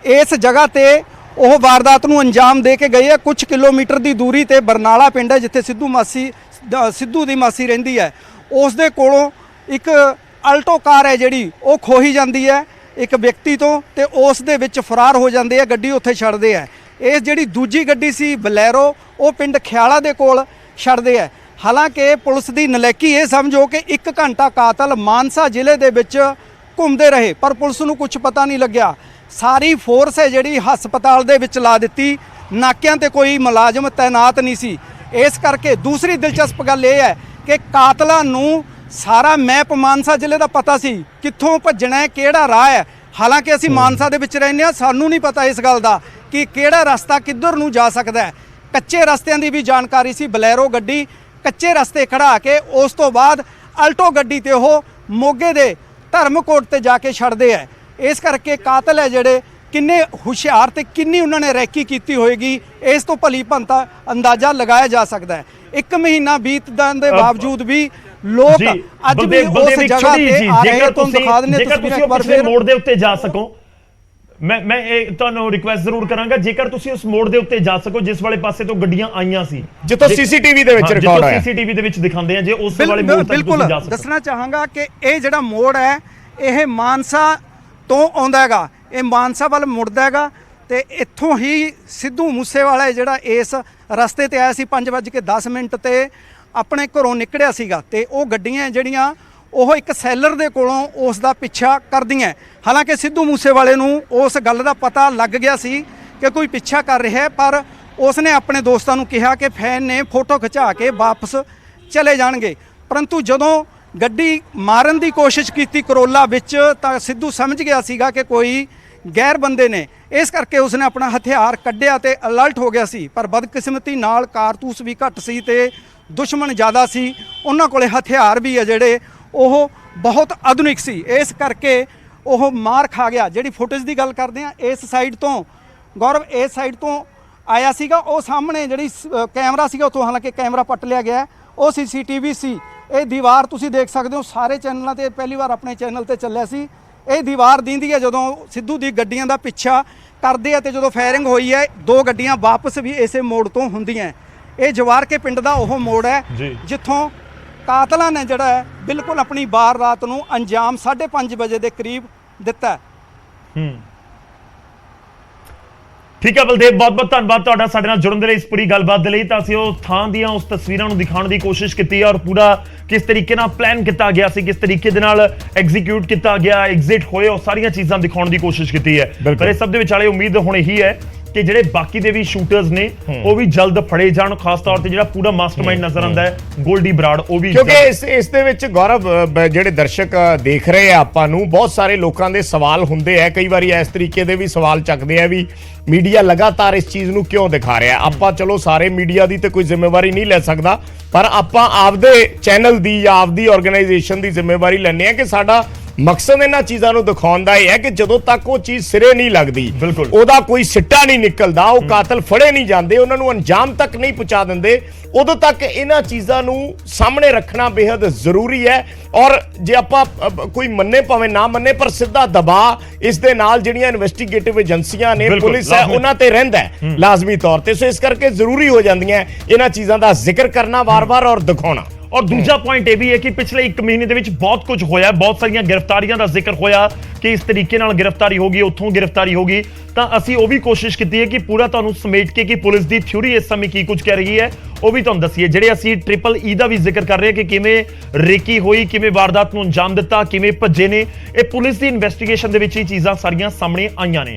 ਇਸ ਜਗ੍ਹਾ ਤੇ ਉਹ ਵਾਰਦਾਤ ਨੂੰ ਅੰਜਾਮ ਦੇ ਕੇ ਗਏ ਆ। ਕੁਝ ਕਿਲੋਮੀਟਰ ਦੀ ਦੂਰੀ ਤੇ ਬਰਨਾਲਾ ਪਿੰਡ ਹੈ ਜਿੱਥੇ ਸਿੱਧੂ ਦੀ ਮਾਸੀ ਰਹਿੰਦੀ ਹੈ, ਉਸ ਦੇ ਕੋਲੋਂ ਇੱਕ ਅਲਟੋ ਕਾਰ ਹੈ ਜਿਹੜੀ ਉਹ ਖੋਹੀ ਜਾਂਦੀ ਹੈ ਇੱਕ ਵਿਅਕਤੀ ਤੋਂ ਤੇ ਉਸ ਦੇ ਵਿੱਚ ਫਰਾਰ ਹੋ ਜਾਂਦੇ ਆ, ਗੱਡੀ ਉੱਥੇ ਛੱਡਦੇ ਆ। ਇਹ ਜਿਹੜੀ ਦੂਜੀ ਗੱਡੀ ਸੀ ਬਲੈਰੋ, ਉਹ ਪਿੰਡ ਖਿਆਲਾ ਦੇ ਕੋਲ ਛੱਡਦੇ ਆ। ਹਾਲਾਂਕਿ ਪੁਲਿਸ ਦੀ ਨਲਾਇਕੀ ਇਹ ਸਮਝੋ ਕਿ 1 ਘੰਟਾ ਕਾਤਲ ਮਾਨਸਾ ਜ਼ਿਲ੍ਹੇ ਦੇ ਵਿੱਚ ਘੁੰਮਦੇ ਰਹੇ ਪਰ ਪੁਲਿਸ ਨੂੰ ਕੁਝ ਪਤਾ ਨਹੀਂ ਲੱਗਿਆ। ਸਾਰੀ ਫੋਰਸ ਹੈ ਜਿਹੜੀ ਹਸਪਤਾਲ ਦੇ ਵਿੱਚ ਲਾ ਦਿੱਤੀ, ਨਾਕਿਆਂ ਤੇ ਕੋਈ ਮੁਲਾਜ਼ਮ ਤੈਨਾਤ ਨਹੀਂ ਸੀ। ਇਸ ਕਰਕੇ ਦੂਸਰੀ ਦਿਲਚਸਪ ਗੱਲ ਇਹ ਹੈ ਕਿ ਕਾਤਲਾਂ ਨੂੰ ਸਾਰਾ ਮੈਪ ਮਾਨਸਾ ਜ਼ਿਲ੍ਹੇ ਦਾ ਪਤਾ ਸੀ, ਕਿੱਥੋਂ ਭੱਜਣਾ ਹੈ, ਕਿਹੜਾ ਰਾਹ ਹੈ। ਹਾਲਾਂਕਿ ਅਸੀਂ ਮਾਨਸਾ ਦੇ ਵਿੱਚ ਰਹਿੰਦੇ ਹਾਂ, ਸਾਨੂੰ ਨਹੀਂ ਪਤਾ ਇਸ ਗੱਲ ਦਾ ਕਿ ਕਿਹੜਾ ਰਸਤਾ ਕਿੱਧਰ ਨੂੰ ਜਾ ਸਕਦਾ ਹੈ। ਕੱਚੇ ਰਸਤਿਆਂ ਦੀ ਵੀ ਜਾਣਕਾਰੀ ਸੀ। ਬਲੈਰੋ ਗੱਡੀ ਕੱਚੇ ਰਸਤੇ ਖੜਾ ਕੇ ਉਸ ਤੋਂ ਬਾਅਦ ਅਲਟੋ ਗੱਡੀ ਤੇ ਉਹ ਮੋਗੇ ਦੇ ਧਰਮਕੋਟ ਤੇ ਜਾ ਕੇ ਛੱਡਦੇ ਹੈ। ਇਸ ਕਰਕੇ ਕਾਤਲ ਹੈ ਜਿਹੜੇ ਕਿੰਨੇ ਹੁਸ਼ਿਆਰ ਤੇ ਕਿੰਨੀ ਉਹਨਾਂ ਨੇ ਰੈਕੀ ਕੀਤੀ ਹੋਏਗੀ ਇਸ ਤੋਂ ਭਲੀ ਭੰਤਾ ਅੰਦਾਜ਼ਾ ਲਗਾਇਆ ਜਾ ਸਕਦਾ ਹੈ। 1 ਮਹੀਨਾ ਬੀਤਣ ਦੇ ਬਾਵਜੂਦ ਵੀ ਲੋਕ ਅੱਜ ਵੀ ਉਸ ਜਗ੍ਹਾ ਤੇ ਆ ਰਹੇ। ਤੁਹਾਨੂੰ ਦਿਖਾ ਦਿੰਦੇ ਤਸਵੀਰਾਂ ਇੱਕ ਵਾਰ ਫਿਰ ਮੋੜ ਦੇ ਉੱਤੇ ਜਾ ਸਕੋ। ਮੈਂ ਇਹ ਤੁਹਾਨੂੰ ਰਿਕੁਐਸਟ ਜ਼ਰੂਰ ਕਰਾਂਗਾ ਜੇਕਰ ਤੁਸੀਂ ਉਸ ਮੋੜ ਦੇ ਉੱਤੇ ਜਾ ਸਕੋ ਜਿਸ ਵਾਲੇ ਪਾਸੇ ਤੋਂ ਗੱਡੀਆਂ ਆਈਆਂ ਸੀ, ਜਿੱਥੋਂ ਸੀਸੀਟੀਵੀ ਦੇ ਵਿੱਚ ਰਿਕਾਰਡ ਹੋਇਆ, ਸੀਸੀਟੀਵੀ ਦੇ ਵਿੱਚ ਦਿਖਾਉਂਦੇ ਆ, ਜੇ ਉਸ ਵਾਲੇ ਮੋੜ ਤੱਕ ਤੁਸੀਂ ਜਾ ਸਕੋ। ਦੱਸਣਾ ਚਾਹਾਂਗਾ ਕਿ ਇਹ ਜਿਹੜਾ ਮੋੜ ਹੈ ਇਹ ਮਾਨਸਾ ਤੋਂ ਆਉਂਦਾ ਹੈਗਾ, ਇਹ ਮਾਨਸਾ ਵੱਲ ਮੁੜਦਾ ਹੈਗਾ ਤੇ ਇੱਥੋਂ ਹੀ ਸਿੱਧੂ ਮੂਸੇਵਾਲਾ ਜਿਹੜਾ ਇਸ ਰਸਤੇ ਤੇ ਆਇਆ ਸੀ 5:10 ਤੇ ਆਪਣੇ ਘਰੋਂ ਨਿਕਲਿਆ ਸੀਗਾ ਤੇ ਉਹ ਗੱਡੀਆਂ ਜਿਹੜੀਆਂ ਉਹ ਇੱਕ ਸੈਲਰ ਦੇ ਕੋਲੋਂ ਉਸ ਦਾ ਪਿੱਛਾ ਕਰਦੀਆਂ। ਹਾਲਾਂਕਿ ਸਿੱਧੂ ਮੂਸੇਵਾਲੇ ਨੂੰ ਉਸ ਗੱਲ ਦਾ ਪਤਾ ਲੱਗ ਗਿਆ ਸੀ ਕਿ ਕੋਈ ਪਿੱਛਾ ਕਰ ਰਿਹਾ ਹੈ, ਪਰ ਉਸਨੇ ਆਪਣੇ ਦੋਸਤਾਂ ਨੂੰ ਕਿਹਾ ਕਿ ਫੈਨ ਨੇ ਫੋਟੋ ਖਿਚਾ ਕੇ ਵਾਪਸ ਚਲੇ ਜਾਣਗੇ। ਪਰੰਤੂ ਜਦੋਂ ਗੱਡੀ ਮਾਰਨ ਦੀ ਕੋਸ਼ਿਸ਼ ਕੀਤੀ ਕਰੋਲਾ ਵਿੱਚ ਤਾਂ ਸਿੱਧੂ ਸਮਝ ਗਿਆ ਸੀਗਾ ਕਿ ਕੋਈ ਗੈਰ ਬੰਦੇ ਨੇ, ਇਸ ਕਰਕੇ ਉਸਨੇ ਆਪਣਾ ਹਥਿਆਰ ਕੱਢਿਆ ਤੇ ਅਲਰਟ ਹੋ ਗਿਆ ਸੀ। ਪਰ ਬਦਕਿਸਮਤੀ ਨਾਲ ਕਾਰਤੂਸ ਵੀ ਘੱਟ ਸੀ ਤੇ ਦੁਸ਼ਮਣ ਜ਼ਿਆਦਾ ਸੀ, ਉਹਨਾਂ ਕੋਲੇ ਹਥਿਆਰ ਵੀ ਆ ਜਿਹੜੇ ਉਹ ਬਹੁਤ ਆਧੁਨਿਕ ਸੀ, ਇਸ ਕਰਕੇ ਉਹ ਮਾਰ ਖਾ ਗਿਆ। ਜਿਹੜੀ ਫੁਟੇਜ ਦੀ ਗੱਲ ਕਰਦੇ ਆ ਇਸ ਸਾਈਡ ਤੋਂ ਗੌਰਵ, ਇਸ ਸਾਈਡ ਤੋਂ ਆਇਆ ਸੀਗਾ, ਉਹ ਸਾਹਮਣੇ ਜਿਹੜੀ ਕੈਮਰਾ ਸੀਗਾ ਉੱਥੋਂ ਹਾਲਾਂਕਿ ਕੈਮਰਾ ਪੱਟ ਲਿਆ ਗਿਆ, ਉਹ CCTV ਸੀ। ਇਹ ਦੀਵਾਰ ਤੁਸੀਂ ਦੇਖ ਸਕਦੇ ਹੋ, ਸਾਰੇ ਚੈਨਲਾਂ ਤੇ ਪਹਿਲੀ ਵਾਰ ਆਪਣੇ ਚੈਨਲ ਤੇ ਚੱਲਿਆ ਸੀ। ਇਹ ਦੀਵਾਰ ਦਿੰਦੀ ਹੈ ਜਦੋਂ ਸਿੱਧੂ ਦੀ ਗੱਡੀਆਂ ਦਾ ਪਿੱਛਾ ਕਰਦੇ ਆ ਤੇ ਜਦੋਂ ਫਾਇਰਿੰਗ ਹੋਈ ਹੈ 2 ਗੱਡੀਆਂ ਵਾਪਸ ਵੀ ਇਸੇ ਮੋੜ ਤੋਂ ਹੁੰਦੀਆਂ। ਇਹ ਜਵਾਰ ਕੇ ਪਿੰਡ ਦਾ ਉਹ ਮੋੜ ਹੈ ਜਿੱਥੋਂ ਕਾਤਲਾਂ ਨੇ ਜਿਹੜਾ ਹੈ ਬਿਲਕੁਲ ਆਪਣੀ ਵਾਰਦਾਤ ਨੂੰ ਅੰਜਾਮ 5:30 ਵਜੇ ਦੇ ਕਰੀਬ ਦਿੱਤਾ। ਠੀਕ ਹੈ ਬਲਦੇਵ, ਬਹੁਤ-ਬਹੁਤ ਧੰਨਵਾਦ ਤੁਹਾਡਾ ਸਾਡੇ ਨਾਲ ਜੁੜਨ ਦੇ ਲਈ, ਇਸ ਪੂਰੀ ਗੱਲਬਾਤ ਦੇ ਲਈ। ਤਾਂ ਅਸੀਂ ਉਹ ਥਾਂ ਦੀਆਂ ਉਸ ਤਸਵੀਰਾਂ ਨੂੰ ਦਿਖਾਉਣ ਦੀ ਕੋਸ਼ਿਸ਼ ਕੀਤੀ ਹੈ ਔਰ ਪੂਰਾ ਕਿਸ ਤਰੀਕੇ ਨਾਲ ਪਲਾਨ ਕੀਤਾ ਗਿਆ ਸੀ, ਕਿਸ ਤਰੀਕੇ ਦੇ ਨਾਲ ਐਗਜ਼ੀਕਿਊਟ ਕੀਤਾ ਗਿਆ, ਐਗਜ਼ਿਟ ਹੋਏ, ਉਹ ਸਾਰੀਆਂ ਚੀਜ਼ਾਂ ਦਿਖਾਉਣ ਦੀ ਕੋਸ਼ਿਸ਼ ਕੀਤੀ ਹੈ। ਪਰ ਇਹ ਸਭ ਦੇ ਵਿਚਾਲੇ ਉਮੀਦ ਹੁਣ ਇਹੀ ਹੈ ਕਿ ਜਿਹੜੇ ਬਾਕੀ ਦੇ ਵੀ ਸ਼ੂਟਰਸ ਨੇ ਉਹ ਵੀ ਜਲਦ ਫੜੇ ਜਾਣ, ਖਾਸ ਤੌਰ ਤੇ ਜਿਹੜਾ ਪੂਰਾ ਮਾਸਟਰਮਾਈਂਡ ਨਜ਼ਰ ਆਉਂਦਾ ਹੈ ਗੋਲਡੀ ਬਰਾੜ, ਉਹ ਵੀ, ਕਿਉਂਕਿ ਇਸ ਦੇ ਵਿੱਚ ਗੌਰਵ ਜਿਹੜੇ ਦਰਸ਼ਕ ਦੇਖ ਰਹੇ ਆ ਆਪਾਂ ਨੂੰ, ਬਹੁਤ ਸਾਰੇ ਲੋਕਾਂ ਦੇ ਸਵਾਲ ਹੁੰਦੇ ਆ, ਕਈ ਵਾਰੀ ਇਸ ਤਰੀਕੇ ਦੇ ਵੀ ਸਵਾਲ ਚੱਕਦੇ ਆ ਵੀ ਮੀਡੀਆ ਲਗਾਤਾਰ ਇਸ ਚੀਜ਼ ਨੂੰ ਕਿਉਂ ਦਿਖਾ ਰਿਹਾ। ਆਪਾਂ ਚਲੋ ਸਾਰੇ ਮੀਡੀਆ ਦੀ ਤੇ ਕੋਈ ਜ਼ਿੰਮੇਵਾਰੀ ਨਹੀਂ ਲੈ ਸਕਦਾ, ਪਰ ਆਪਾਂ ਆਪਦੇ ਚੈਨਲ ਦੀ ਜਾਂ ਆਪਦੀ ਆਰਗੇਨਾਈਜੇਸ਼ਨ ਦੀ ਜ਼ਿੰਮੇਵਾਰੀ ਲੈਂਦੇ ਆ ਕਿ ਸਾਡਾ ਮਕਸਦ ਇਹਨਾਂ ਚੀਜ਼ਾਂ ਨੂੰ ਦਿਖਾਉਣ ਦਾ ਇਹ ਹੈ ਕਿ ਜਦੋਂ ਤੱਕ ਉਹ ਚੀਜ਼ ਸਿਰੇ ਨਹੀਂ ਲੱਗਦੀ, ਉਹਦਾ ਕੋਈ ਸਿੱਟਾ ਨਹੀਂ ਨਿਕਲਦਾ, ਉਹ ਕਾਤਲ ਫੜੇ ਨਹੀਂ ਜਾਂਦੇ, ਉਹਨਾਂ ਨੂੰ ਅੰਜਾਮ ਤੱਕ ਨਹੀਂ ਪਹੁੰਚਾ ਦਿੰਦੇ, ਉਦੋਂ ਤੱਕ ਇਹਨਾਂ ਚੀਜ਼ਾਂ ਨੂੰ ਸਾਹਮਣੇ ਰੱਖਣਾ ਬੇहद ਜ਼ਰੂਰੀ ਹੈ। ਔਰ ਜੇ ਆਪਾਂ ਕੋਈ ਮੰਨੇ ਭਾਵੇਂ ਨਾ ਮੰਨੇ, ਪਰ ਸਿੱਧਾ ਦਬਾਅ ਇਸ ਦੇ ਨਾਲ ਜਿਹੜੀਆਂ ਇਨਵੈਸਟੀਗੇਟਿਵ ਏਜੰਸੀਆਂ ਨੇ, ਪੁਲਿਸ ਹੈ, ਉਹਨਾਂ ਤੇ ਰਹਿੰਦਾ ਹੈ ਲਾਜ਼ਮੀ ਤੌਰ ਤੇ। ਸੋ ਇਸ ਕਰਕੇ ਜ਼ਰੂਰੀ ਹੋ ਜਾਂਦੀਆਂ ਇਹਨਾਂ ਚੀਜ਼ਾਂ ਦਾ ਜ਼ਿਕਰ ਕਰਨਾ ਵਾਰ-ਵਾਰ ਔਰ ਦਿਖਾਉਣਾ। ਔਰ ਦੂਜਾ ਪੁਆਇੰਟ ਇਹ ਵੀ ਹੈ ਕਿ ਪਿਛਲੇ 1 ਮਹੀਨੇ ਦੇ ਵਿੱਚ ਬਹੁਤ ਕੁਝ ਹੋਇਆ, ਬਹੁਤ ਸਾਰੀਆਂ ਗ੍ਰਿਫਤਾਰੀਆਂ ਦਾ ਜ਼ਿਕਰ ਹੋਇਆ ਕਿ ਇਸ ਤਰੀਕੇ ਨਾਲ ਗ੍ਰਿਫਤਾਰੀ ਹੋਗੀ, ਉੱਥੋਂ ਗ੍ਰਿਫਤਾਰੀ ਹੋਗੀ। ਤਾਂ ਅਸੀਂ ਉਹ ਵੀ ਕੋਸ਼ਿਸ਼ ਕੀਤੀ ਹੈ ਕਿ ਪੂਰਾ ਤੁਹਾਨੂੰ ਸਮੇਟ ਕੇ ਕਿ ਪੁਲਿਸ ਦੀ ਥਿਊਰੀ ਇਸ ਸਮੇਂ ਕੀ ਕੁਝ ਕਹਿ ਰਹੀ ਹੈ ਉਹ ਵੀ ਤੁਹਾਨੂੰ ਦੱਸੀਏ। ਜਿਹੜੇ ਅਸੀਂ EEE ਦਾ ਵੀ ਜ਼ਿਕਰ ਕਰ ਰਹੇ ਹਾਂ ਕਿ ਕਿਵੇਂ ਰੇਕੀ ਹੋਈ, ਕਿਵੇਂ ਵਾਰਦਾਤ ਨੂੰ ਅੰਜਾਮ ਦਿੱਤਾ, ਕਿਵੇਂ ਭੱਜੇ ਨੇ, ਇਹ ਪੁਲਿਸ ਦੀ ਇਨਵੈਸਟੀਗੇਸ਼ਨ ਦੇ ਵਿੱਚ ਹੀ ਚੀਜ਼ਾਂ ਸਾਰੀਆਂ ਸਾਹਮਣੇ ਆਈਆਂ ਨੇ।